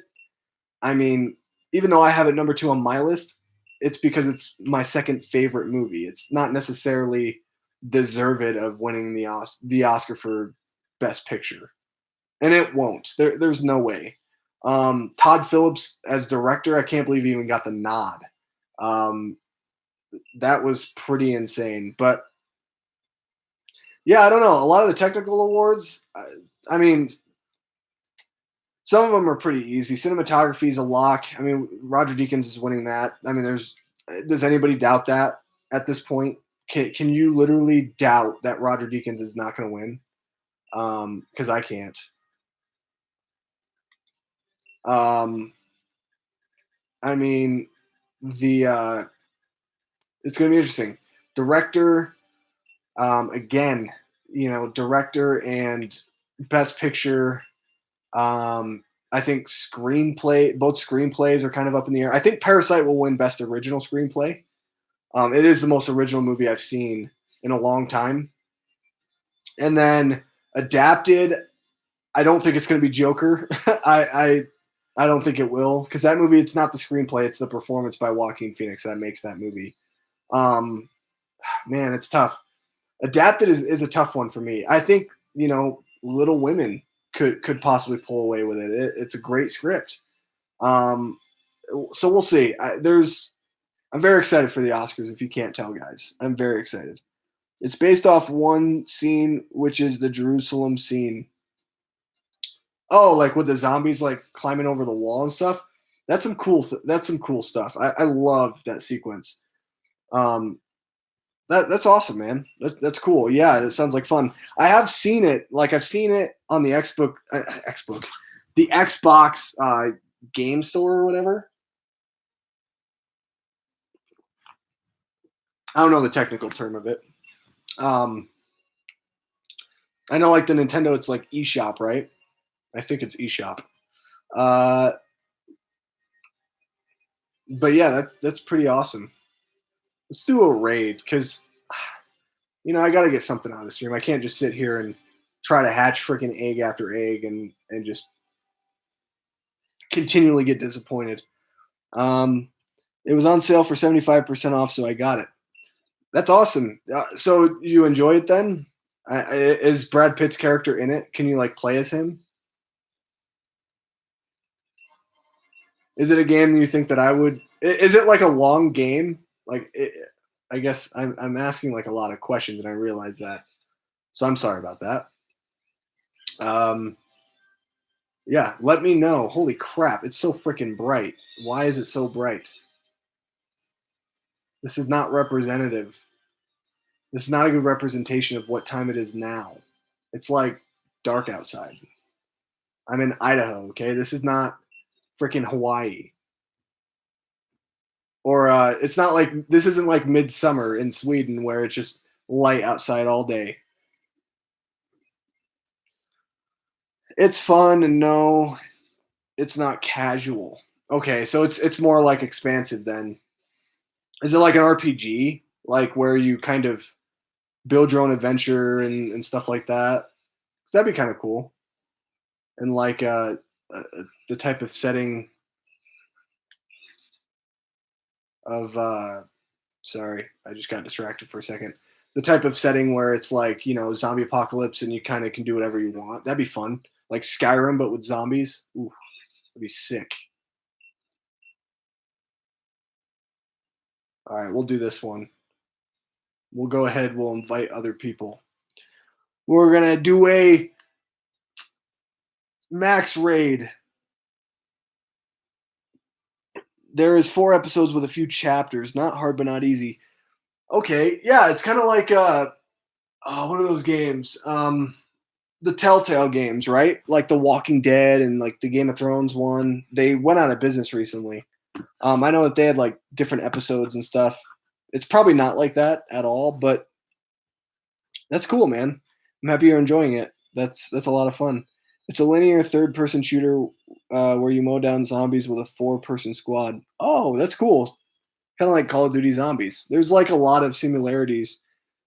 Speaker 1: I mean, even though I have it number 2 on my list, it's because it's my second favorite movie. It's not necessarily deserved of winning the Oscar for Best Picture, and it won't. There's no way. Todd Phillips as director, I can't believe he even got the nod. That was pretty insane. But yeah, I don't know. A lot of the technical awards, I mean, some of them are pretty easy. Cinematography is a lock. I mean, Roger Deakins is winning that. I mean, does anybody doubt that at this point? Can you literally doubt that Roger Deakins is not going to win? Because I can't. I mean, it's going to be interesting. Director, again, director and Best Picture. I think both screenplays are kind of up in the air. I think Parasite will win Best Original Screenplay. It is the most original movie I've seen in a long time. And then adapted, I don't think it's going to be Joker. I don't think it will because that movie, it's not the screenplay, it's the performance by Joaquin Phoenix that makes that movie. Man, it's tough. Adapted is a tough one for me. I think Little Women could possibly pull away with it. It's a great script. So we'll see. I'm very excited for the Oscars. If you can't tell, guys, I'm very excited. It's based off one scene, which is the Jerusalem scene. Oh, like with the zombies like climbing over the wall and stuff. That's some cool stuff. I love that sequence. That's awesome, man. That's cool. Yeah, that sounds like fun. I have seen it. Like I've seen it on the the Xbox game store or whatever. I don't know the technical term of it. I know like the Nintendo, it's like eShop, right? I think it's eShop. But yeah, that's pretty awesome. Let's do a raid because I got to get something out of the stream. I can't just sit here and try to hatch freaking egg after egg and just continually get disappointed. It was on sale for 75% off, so I got it. That's awesome. So you enjoy it then? Is Brad Pitt's character in it? Can you like play as him? Is it a game that you think that I would? Is it like a long game? I guess I'm asking like a lot of questions, and I realize that. So I'm sorry about that. Yeah, let me know. Holy crap, it's so freaking bright. Why is it so bright? This is not representative. This is not a good representation of what time it is now. It's like dark outside. I'm in Idaho, okay? This is not freaking Hawaii. Or it's not like this isn't like midsummer in Sweden where it's just light outside all day. It's fun and no, it's not casual. Okay, so it's more like expansive then. Is it like an RPG? Like where you kind of build your own adventure and stuff like that? That'd be kind of cool. And like the type of setting of sorry, I just got distracted for a second. The type of setting where it's like, zombie apocalypse and you kind of can do whatever you want. That'd be fun. like Skyrim but with zombies. Ooh, that'd be sick. All right, we'll do this one. We'll go ahead. We'll invite other people. We're gonna do a max raid. There is 4 episodes with a few chapters. Not hard, but not easy. Okay, yeah, it's kind of like what are those games? The Telltale games, right? Like The Walking Dead and like the Game of Thrones one. They went out of business recently. I know that they had like different episodes and stuff. It's probably not like that at all, but that's cool, man. I'm happy you're enjoying it. That's a lot of fun. It's a linear third-person shooter where you mow down zombies with a 4-person squad. Oh, that's cool. Kind of like Call of Duty Zombies. There's like a lot of similarities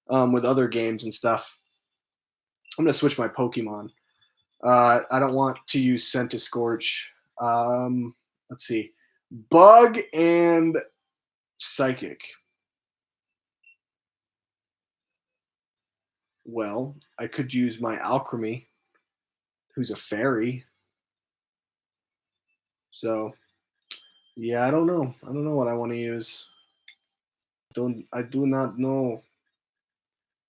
Speaker 1: with other games and stuff. I'm gonna switch my Pokemon. I don't want to use Scentiscorch. Let's see, Bug and Psychic. Well, I could use my Alchemy, who's a fairy. So, yeah, I don't know. I don't know what I want to use. I do not know.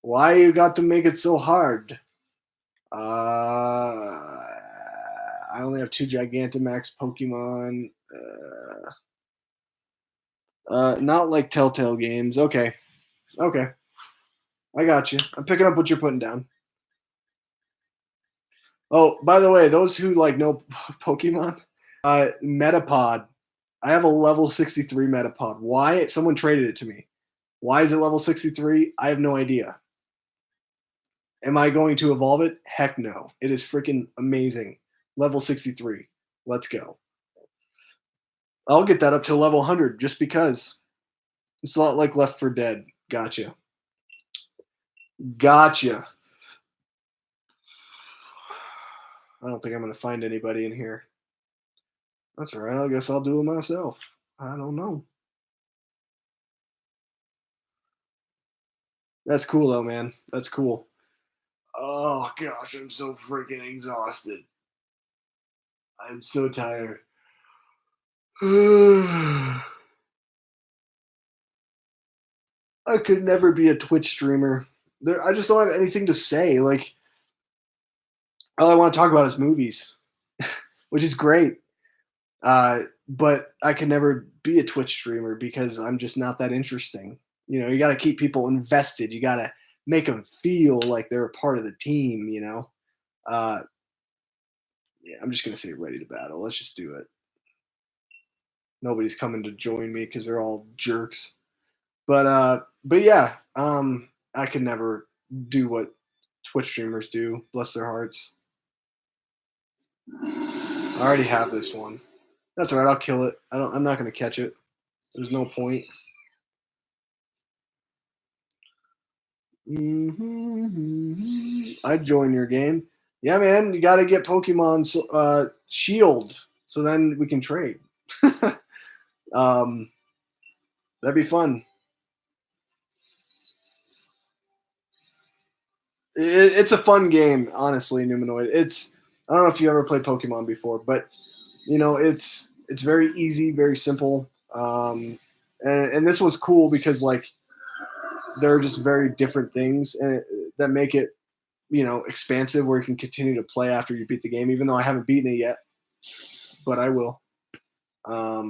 Speaker 1: Why you got to make it so hard? I only have 2 Gigantamax Pokemon. Not like Telltale games. Okay. Okay. I got you. I'm picking up what you're putting down. Oh, by the way, those who like know Pokemon, Metapod. I have a level 63 Metapod. Why? Someone traded it to me. Why is it level 63? I have no idea. Am I going to evolve it? Heck no. It is freaking amazing. Level 63. Let's go. I'll get that up to level 100 just because. It's a lot like Left 4 Dead. Gotcha. Gotcha. I don't think I'm going to find anybody in here. That's all right. I guess I'll do it myself. I don't know. That's cool, though, man. That's cool. Oh, gosh. I'm so freaking exhausted. I'm so tired. I could never be a Twitch streamer. I just don't have anything to say. Like, all I want to talk about is movies, which is great. But I could never be a Twitch streamer because I'm just not that interesting. You know, you got to keep people invested. You got to make them feel like they're a part of the team. You know, yeah, I'm just gonna say ready to battle. Let's just do it. Nobody's coming to join me because they're all jerks. But yeah, I could never do what Twitch streamers do. Bless their hearts. I already have this one. That's all right. I'll kill it. I'm not gonna catch it. There's no point. I'd join your game. Yeah, man. You got to get Pokemon Shield, so then we can trade. That'd be fun. It's a fun game, honestly, Numenoid. I don't know if you ever played Pokemon before, but you know it's very easy, very simple, and this one's cool because like they're just very different things and that make it expansive where you can continue to play after you beat the game. Even though I haven't beaten it yet, but I will. Yeah,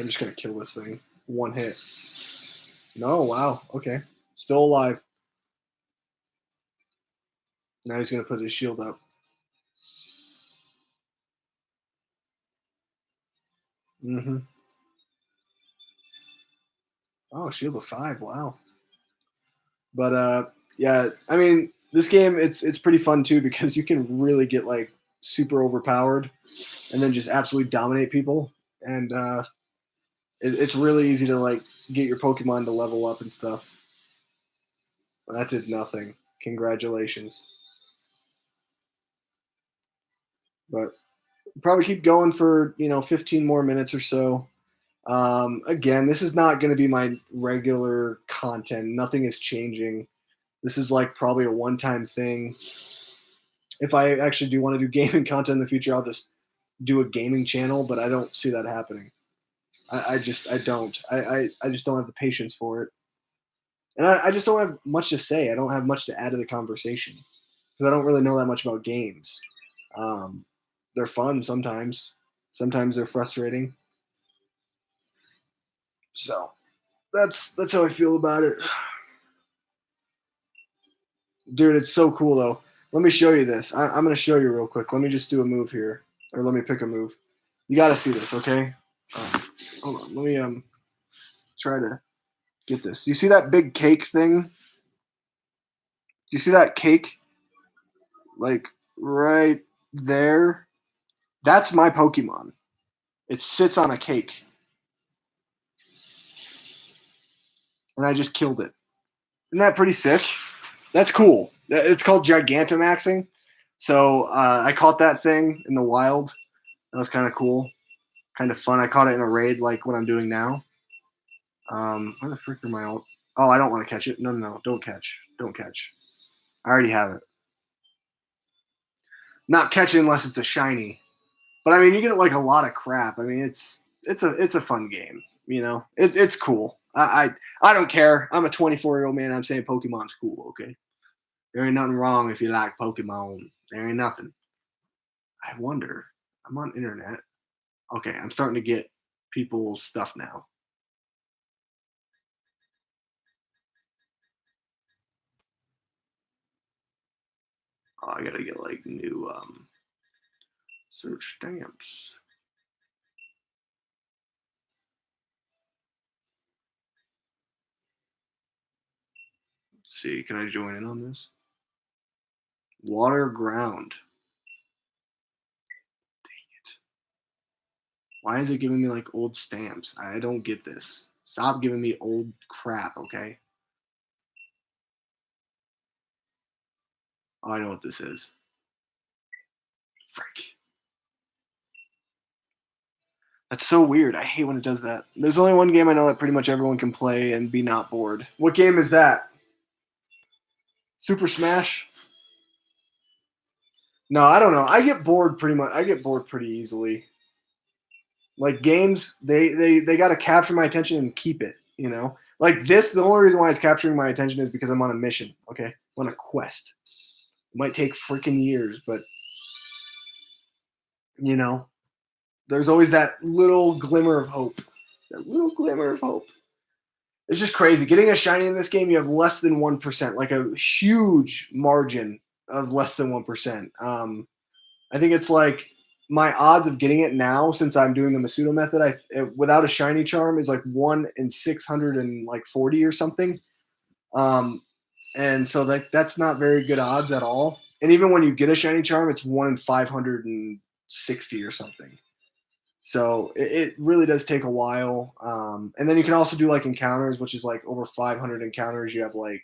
Speaker 1: I'm just gonna kill this thing. One hit. No, wow. Okay, still alive. Now he's gonna put his shield up. Mm-hmm. Oh, shield of 5. Wow. But yeah, I mean, this game it's pretty fun too because you can really get like super overpowered and then just absolutely dominate people, and it's really easy to like get your Pokemon to level up and stuff. But that did nothing. Congratulations. But probably keep going for 15 more minutes or so. Again, this is not going to be my regular content. Nothing is changing. This is like probably a one-time thing. If I actually do want to do gaming content in the future, I'll just do a gaming channel, but I don't see that happening. I don't. I just don't have the patience for it. And I just don't have much to say. I don't have much to add to the conversation because I don't really know that much about games. Um, they're fun sometimes. Sometimes they're frustrating. So that's how I feel about it. Dude, it's so cool though. Let me show you this. I'm gonna show you real quick. Let me just do a move here, or let me pick a move. You got to see this, okay? Hold on. Let me try to get this. You see that big cake thing? Do you see that cake? Like right there? That's my Pokemon. It sits on a cake, and I just killed it. Isn't that pretty sick? That's cool. It's called Gigantamaxing. So I caught that thing in the wild. That was kind of cool, kind of fun. I caught it in a raid like what I'm doing now. Where the frick am I? Oh, I don't want to catch it. No, no, no, don't catch. Don't catch. I already have it. Not catching unless it's a shiny. But I mean, you get like a lot of crap. I mean, it's a fun game. You know, it's cool. I don't care. I'm a 24-year-old man. I'm saying Pokemon's cool. Okay, there ain't nothing wrong if you like Pokemon. There ain't nothing. I wonder. I'm on internet. Okay, I'm starting to get people's stuff now. Oh, I gotta get like new search stamps. Let's see, can I join in on this? Water ground. Why is it giving me like old stamps? I don't get this. Stop giving me old crap, okay? Oh, I know what this is. Frick. That's so weird. I hate when it does that. There's only one game I know that pretty much everyone can play and be not bored. What game is that? Super Smash? No, I don't know. I get bored pretty much. I get bored pretty easily. Like games, they got to capture my attention and keep it. You know, like this. The only reason why it's capturing my attention is because I'm on a mission. Okay, I'm on a quest. It might take freaking years, but you know, there's always that little glimmer of hope. That little glimmer of hope. It's just crazy. Getting a shiny in this game, you have less than 1%, like a huge margin of less than 1%. I think it's like my odds of getting it now, since I'm doing the Masudo method, without a shiny charm is like 1 in 640 or something. And so that's not very good odds at all. And even when you get a shiny charm, it's 1 in 560 or something. So it really does take a while. And then you can also do like encounters, which is like over 500 encounters. You have like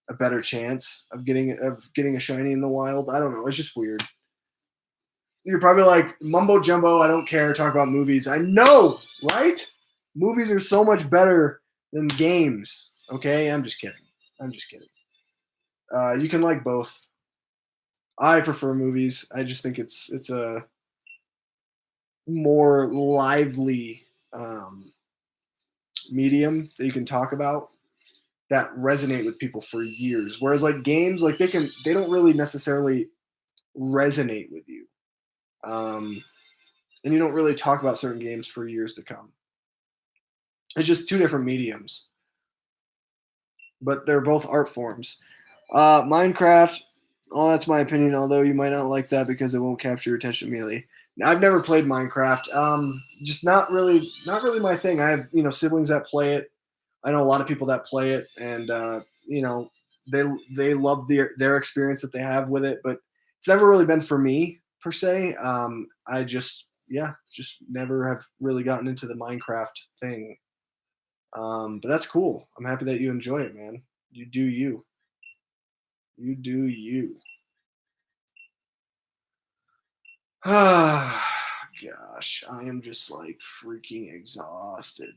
Speaker 1: a better chance of getting a shiny in the wild. I don't know. It's just weird. You're probably like mumbo jumbo. I don't care. Talk about movies. I know, right? Movies are so much better than games. Okay, I'm just kidding. I'm just kidding. You can like both. I prefer movies. I just think it's a more lively medium that you can talk about that resonate with people for years. Whereas like games, like they don't really necessarily resonate with you, and you don't really talk about certain games for years to come. It's just two different mediums, but they're both art forms. Minecraft, oh, that's my opinion. Although you might not like that because it won't capture your attention immediately. Now, I've never played Minecraft. Just not really my thing. I have siblings that play it. I know a lot of people that play it, and you know they love their experience that they have with it. But it's never really been for me per se. I just never have really gotten into the Minecraft thing. But that's cool. I'm happy that you enjoy it, man. You do you. You do you. Ah, gosh, I am just like freaking exhausted.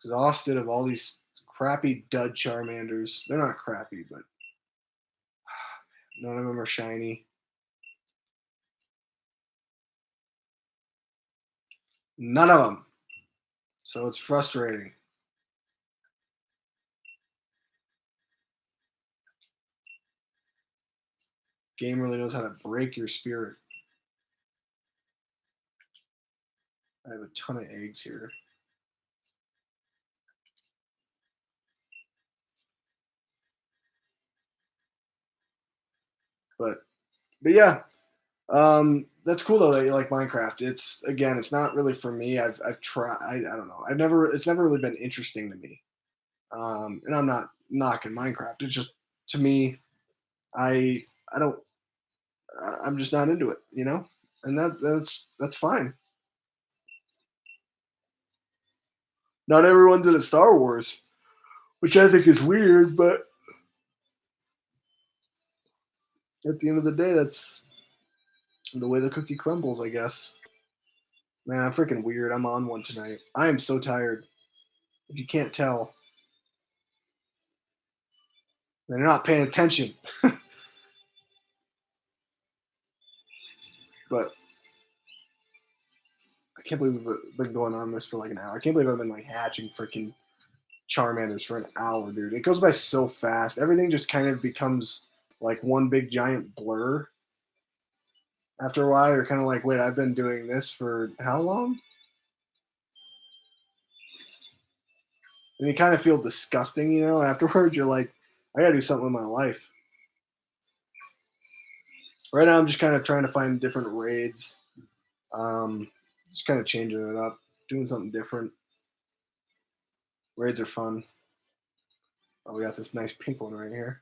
Speaker 1: exhausted of all these crappy dud Charmanders. They're not crappy, but none of them are shiny. None of them. So it's frustrating. Game really knows how to break your spirit. I have a ton of eggs here. But yeah, that's cool though that you like Minecraft. It's again, it's not really for me. I've tried. I don't know. It's never really been interesting to me. And I'm not knocking Minecraft. It's just to me, I don't. I'm just not into it. And that's fine. Not everyone's into Star Wars, which I think is weird. But at the end of the day, that's the way the cookie crumbles, I guess. Man, I'm freaking weird. I'm on one tonight. I am so tired. If you can't tell, then you're not paying attention. But I can't believe we've been going on this for like an hour. I can't believe I've been like hatching freaking Charmanders for an hour, dude. It goes by so fast. Everything just kind of becomes like one big giant blur. After a while, you're kind of like, wait, I've been doing this for how long? And you kind of feel disgusting, afterwards. You're like, I gotta do something with my life. Right now, I'm just kind of trying to find different raids. Just kind of changing it up, doing something different. Raids are fun. Oh, we got this nice pink one right here.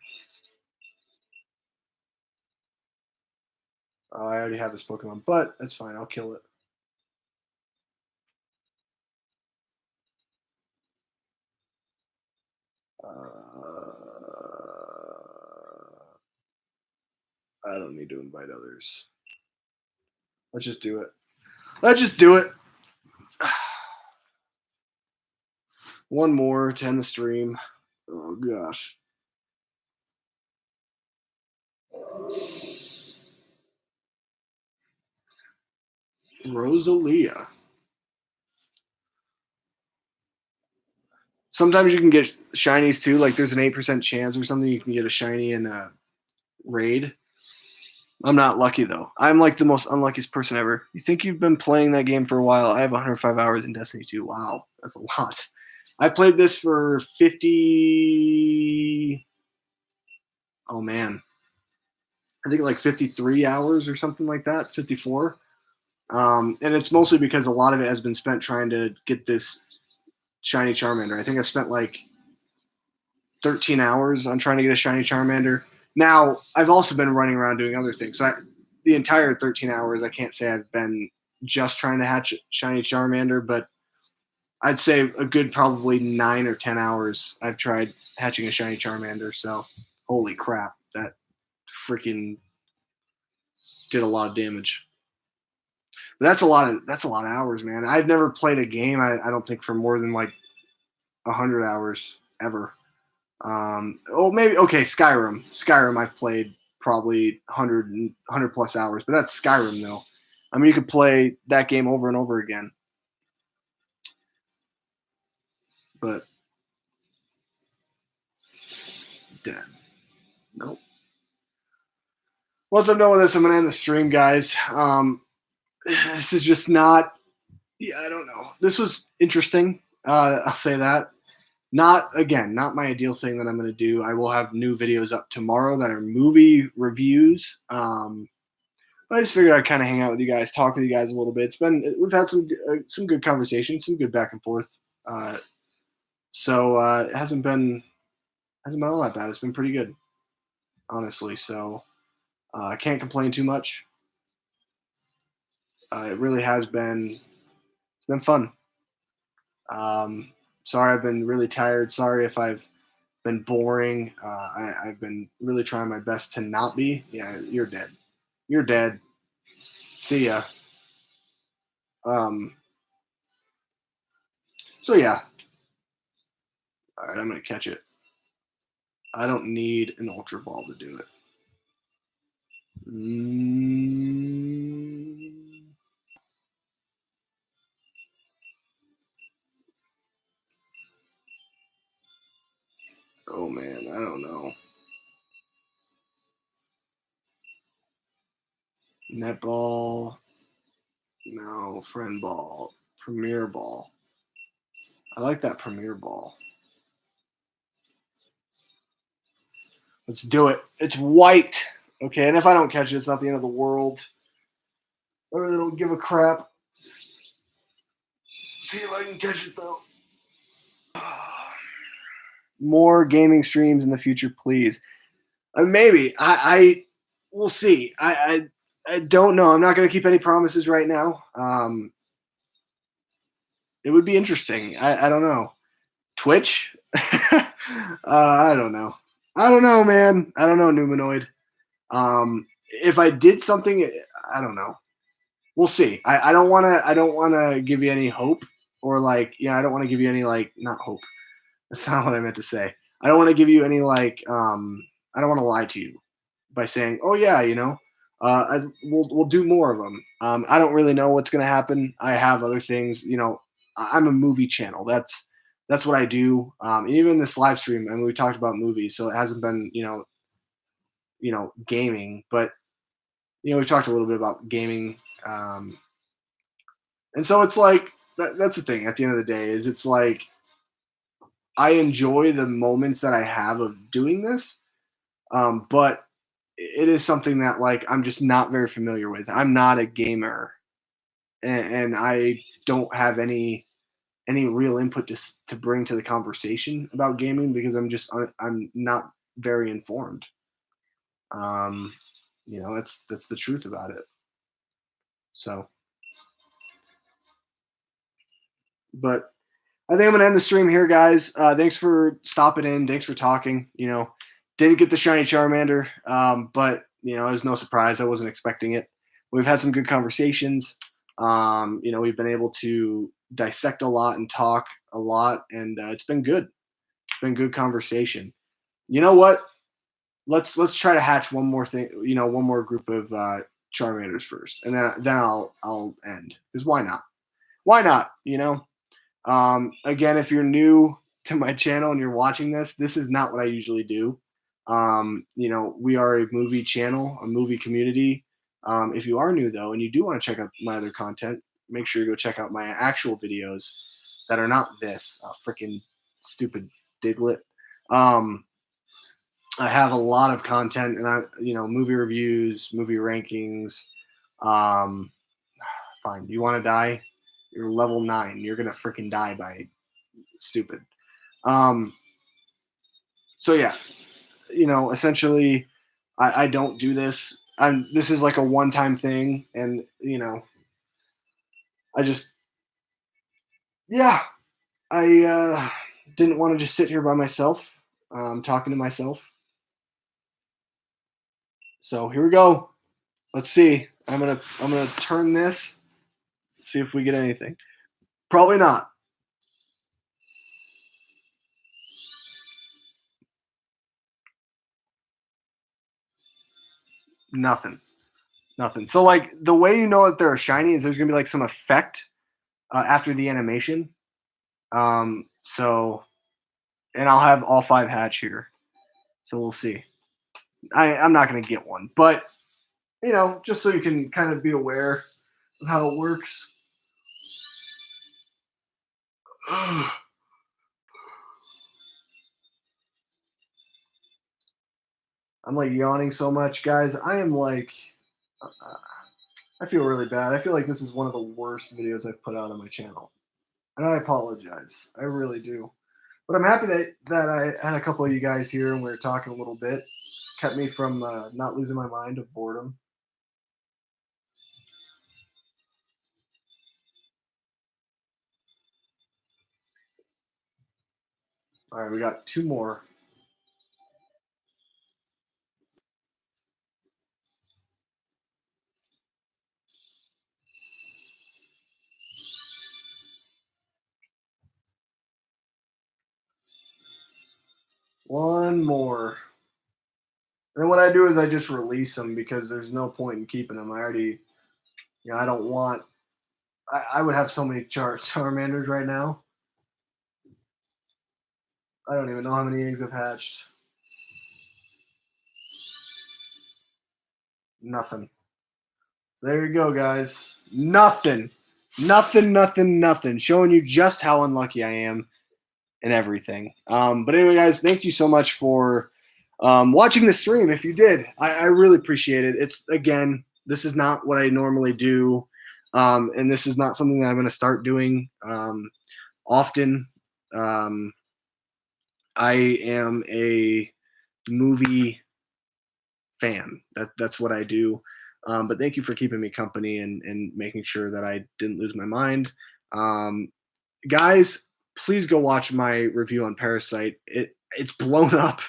Speaker 1: Oh, I already have this Pokemon, but that's fine. I'll kill it. I don't need to invite others. Let's just do it. Let's just do it. One more to end the stream. Oh, gosh. Rosalia. Sometimes you can get shinies too. Like there's an 8% chance or something you can get a shiny in a raid. I'm not lucky though. I'm like the most unluckiest person ever. You think you've been playing that game for a while? I have 105 hours in Destiny 2. Wow, that's a lot. I played this for 50. Oh man, I think like 53 hours or something like that. 54. And it's mostly because a lot of it has been spent trying to get this shiny Charmander. I think I've spent like 13 hours on trying to get a shiny Charmander. Now, I've also been running around doing other things. So the entire 13 hours, I can't say I've been just trying to hatch shiny Charmander, but I'd say a good probably 9 or 10 hours I've tried hatching a shiny Charmander. So, holy crap, that freaking did a lot of damage. But that's a lot of hours, man. I've never played a game. I don't think for more than like 100 hours ever. Maybe okay. Skyrim, I've played probably 100 plus hours, but that's Skyrim though. I mean, you could play that game over and over again. But dead. Nope. Once I'm done with this, I'm gonna end the stream, guys. This is just not. Yeah, I don't know. This was interesting. I'll say that. Not my ideal thing that I'm going to do. I will have new videos up tomorrow that are movie reviews. I just figured I'd kind of hang out with you guys, talk with you guys a little bit. We've had some good conversations, some good back and forth. So it hasn't been all that bad. It's been pretty good, honestly. So I can't complain too much. It really has been. It's been fun. Sorry, I've been really tired. Sorry if I've been boring. I've been really trying my best to not be. Yeah, you're dead. You're dead. See ya. So yeah, All right, I'm going to catch it. I don't need an Ultra Ball to do it. Oh, man, I don't know. Netball. No, friend ball. Premier ball. I like that premier ball. Let's do it. It's white. Okay, and if I don't catch it, it's not the end of the world. I really don't give a crap. See if I can catch it, though. More gaming streams in the future, please. Maybe. We'll see. I don't know. I'm not going to keep any promises right now. It would be interesting. I don't know. Twitch? I don't know. I don't know, man. I don't know, Numanoid. If I did something, I don't know. We'll see. I don't want to. I don't want to give you any hope, or like, I don't want to give you any like, not hope. That's not what I meant to say. I don't want to give you any like. I don't want to lie to you by saying, oh yeah, we'll do more of them. I don't really know what's going to happen. I have other things. I'm a movie channel. That's what I do. Even this live stream, I mean, we talked about movies, so it hasn't been gaming, but we talked a little bit about gaming, and so it's like that's the thing. At the end of the day, is it's like I enjoy the moments that I have of doing this, but it is something that like I'm just not very familiar with. I'm not a gamer, and I don't have any real input to bring to the conversation about gaming because I'm not very informed. That's the truth about it. So, but I think I'm gonna end the stream here, guys. Thanks for stopping in. Thanks for talking. Didn't get the shiny Charmander, but it was no surprise. I wasn't expecting it. We've had some good conversations. We've been able to dissect a lot and talk a lot, and it's been good. It's been good conversation. You know what? Let's try to hatch one more thing. One more group of Charmanders first, and then I'll end. Because why not? Why not? Again, if you're new to my channel and you're watching this is not what I usually do. We are a movie channel, a movie community. If you are new though, and you do want to check out my other content, make sure you go check out my actual videos that are not this freaking stupid Diglett. I have a lot of content, and movie reviews, movie rankings. Fine. You want to die? You're level 9. You're gonna freaking die by stupid. So yeah, essentially, I don't do this. This is like a one-time thing, and I just I didn't want to just sit here by myself, talking to myself. So here we go. Let's see. I'm gonna turn this. See if we get anything. Probably not. Nothing. So like the way you know that they're shiny is there's gonna be like some effect after the animation. So, and I'll have all 5 hatch here. So we'll see. I'm not gonna get one, but just so you can kind of be aware of how it works. I'm like yawning so much, guys. I am like, I feel really bad. I feel like this is one of the worst videos I've put out on my channel, and I apologize. I really do. But I'm happy that I had a couple of you guys here and we were talking a little bit. Kept me from not losing my mind of boredom. All right, we got 2 more. One more. And then what I do is I just release them because there's no point in keeping them. I already, I don't want. I would have so many Charmanders right now. I don't even know how many eggs have hatched. Nothing. There you go, guys. Nothing. Nothing, nothing, nothing. Showing you just how unlucky I am and everything. But anyway, guys, thank you so much for watching the stream. If you did, I really appreciate it. It's, again, this is not what I normally do. And this is not something that I'm going to start doing often. I am a movie fan. That's what I do. But thank you for keeping me company and making sure that I didn't lose my mind. Guys, please go watch my review on Parasite. It's blown up.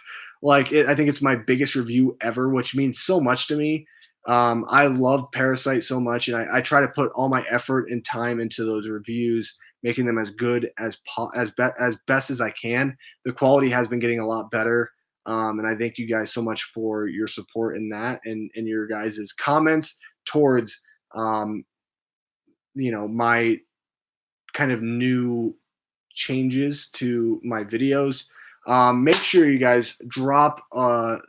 Speaker 1: I think it's my biggest review ever, which means so much to me. I love Parasite so much, and I try to put all my effort and time into those reviews, making them as good as best as I can. The quality has been getting a lot better, and I thank you guys so much for your support in that and your guys' comments towards my kind of new changes to my videos. Make sure you guys drop a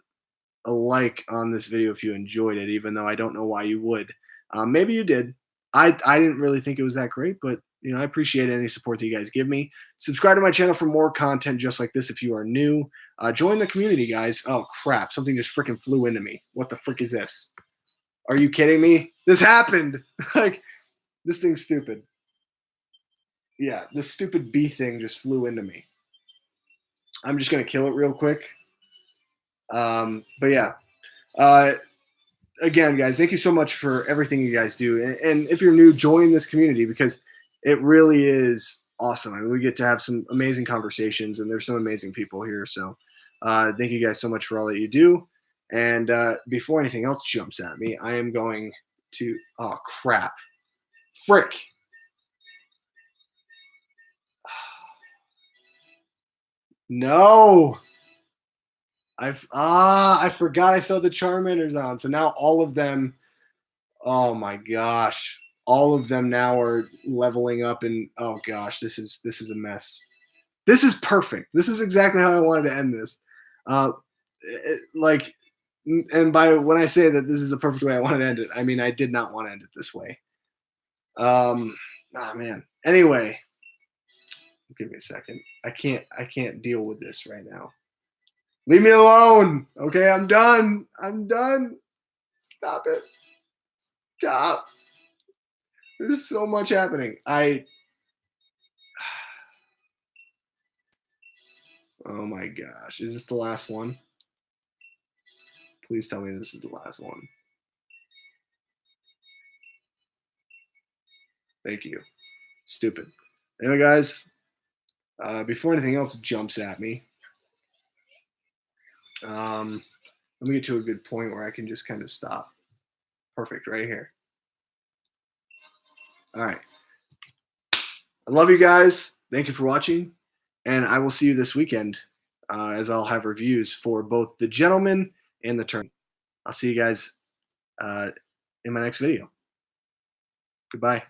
Speaker 1: like on this video if you enjoyed it, even though I don't know why you would. Maybe you did. I didn't really think it was that great, but I appreciate any support that you guys give me. Subscribe to my channel for more content just like this if you are new. Join the community, guys. Oh crap, something just freaking flew into me. What the frick is this? Are you kidding me? This happened. This thing's stupid. Yeah, this stupid bee thing just flew into me. I'm just gonna kill it real quick. But yeah, again, guys, thank you so much for everything you guys do. And if you're new, join this community because it really is awesome. I mean, we get to have some amazing conversations, and there's some amazing people here. So thank you guys so much for all that you do. And before anything else jumps at me, I am going to, oh, crap. Frick. No. I forgot I still had the Charmanders on. So now all of them, oh my gosh. All of them now are leveling up, and oh gosh, this is a mess. This is perfect. This is exactly how I wanted to end this. And by when I say that this is the perfect way I wanted to end it, I mean I did not want to end it this way. Man. Anyway, give me a second. I can't deal with this right now. Leave me alone. Okay, I'm done. I'm done. Stop it. Stop. There's so much happening. Oh my gosh. Is this the last one? Please tell me this is the last one. Thank you. Stupid. Anyway, guys, before anything else jumps at me, let me get to a good point where I can just kind of stop. Perfect, right here. All right. I love you guys. Thank you for watching. And I will see you this weekend as I'll have reviews for both the Gentleman and the Turn. I'll see you guys in my next video. Goodbye.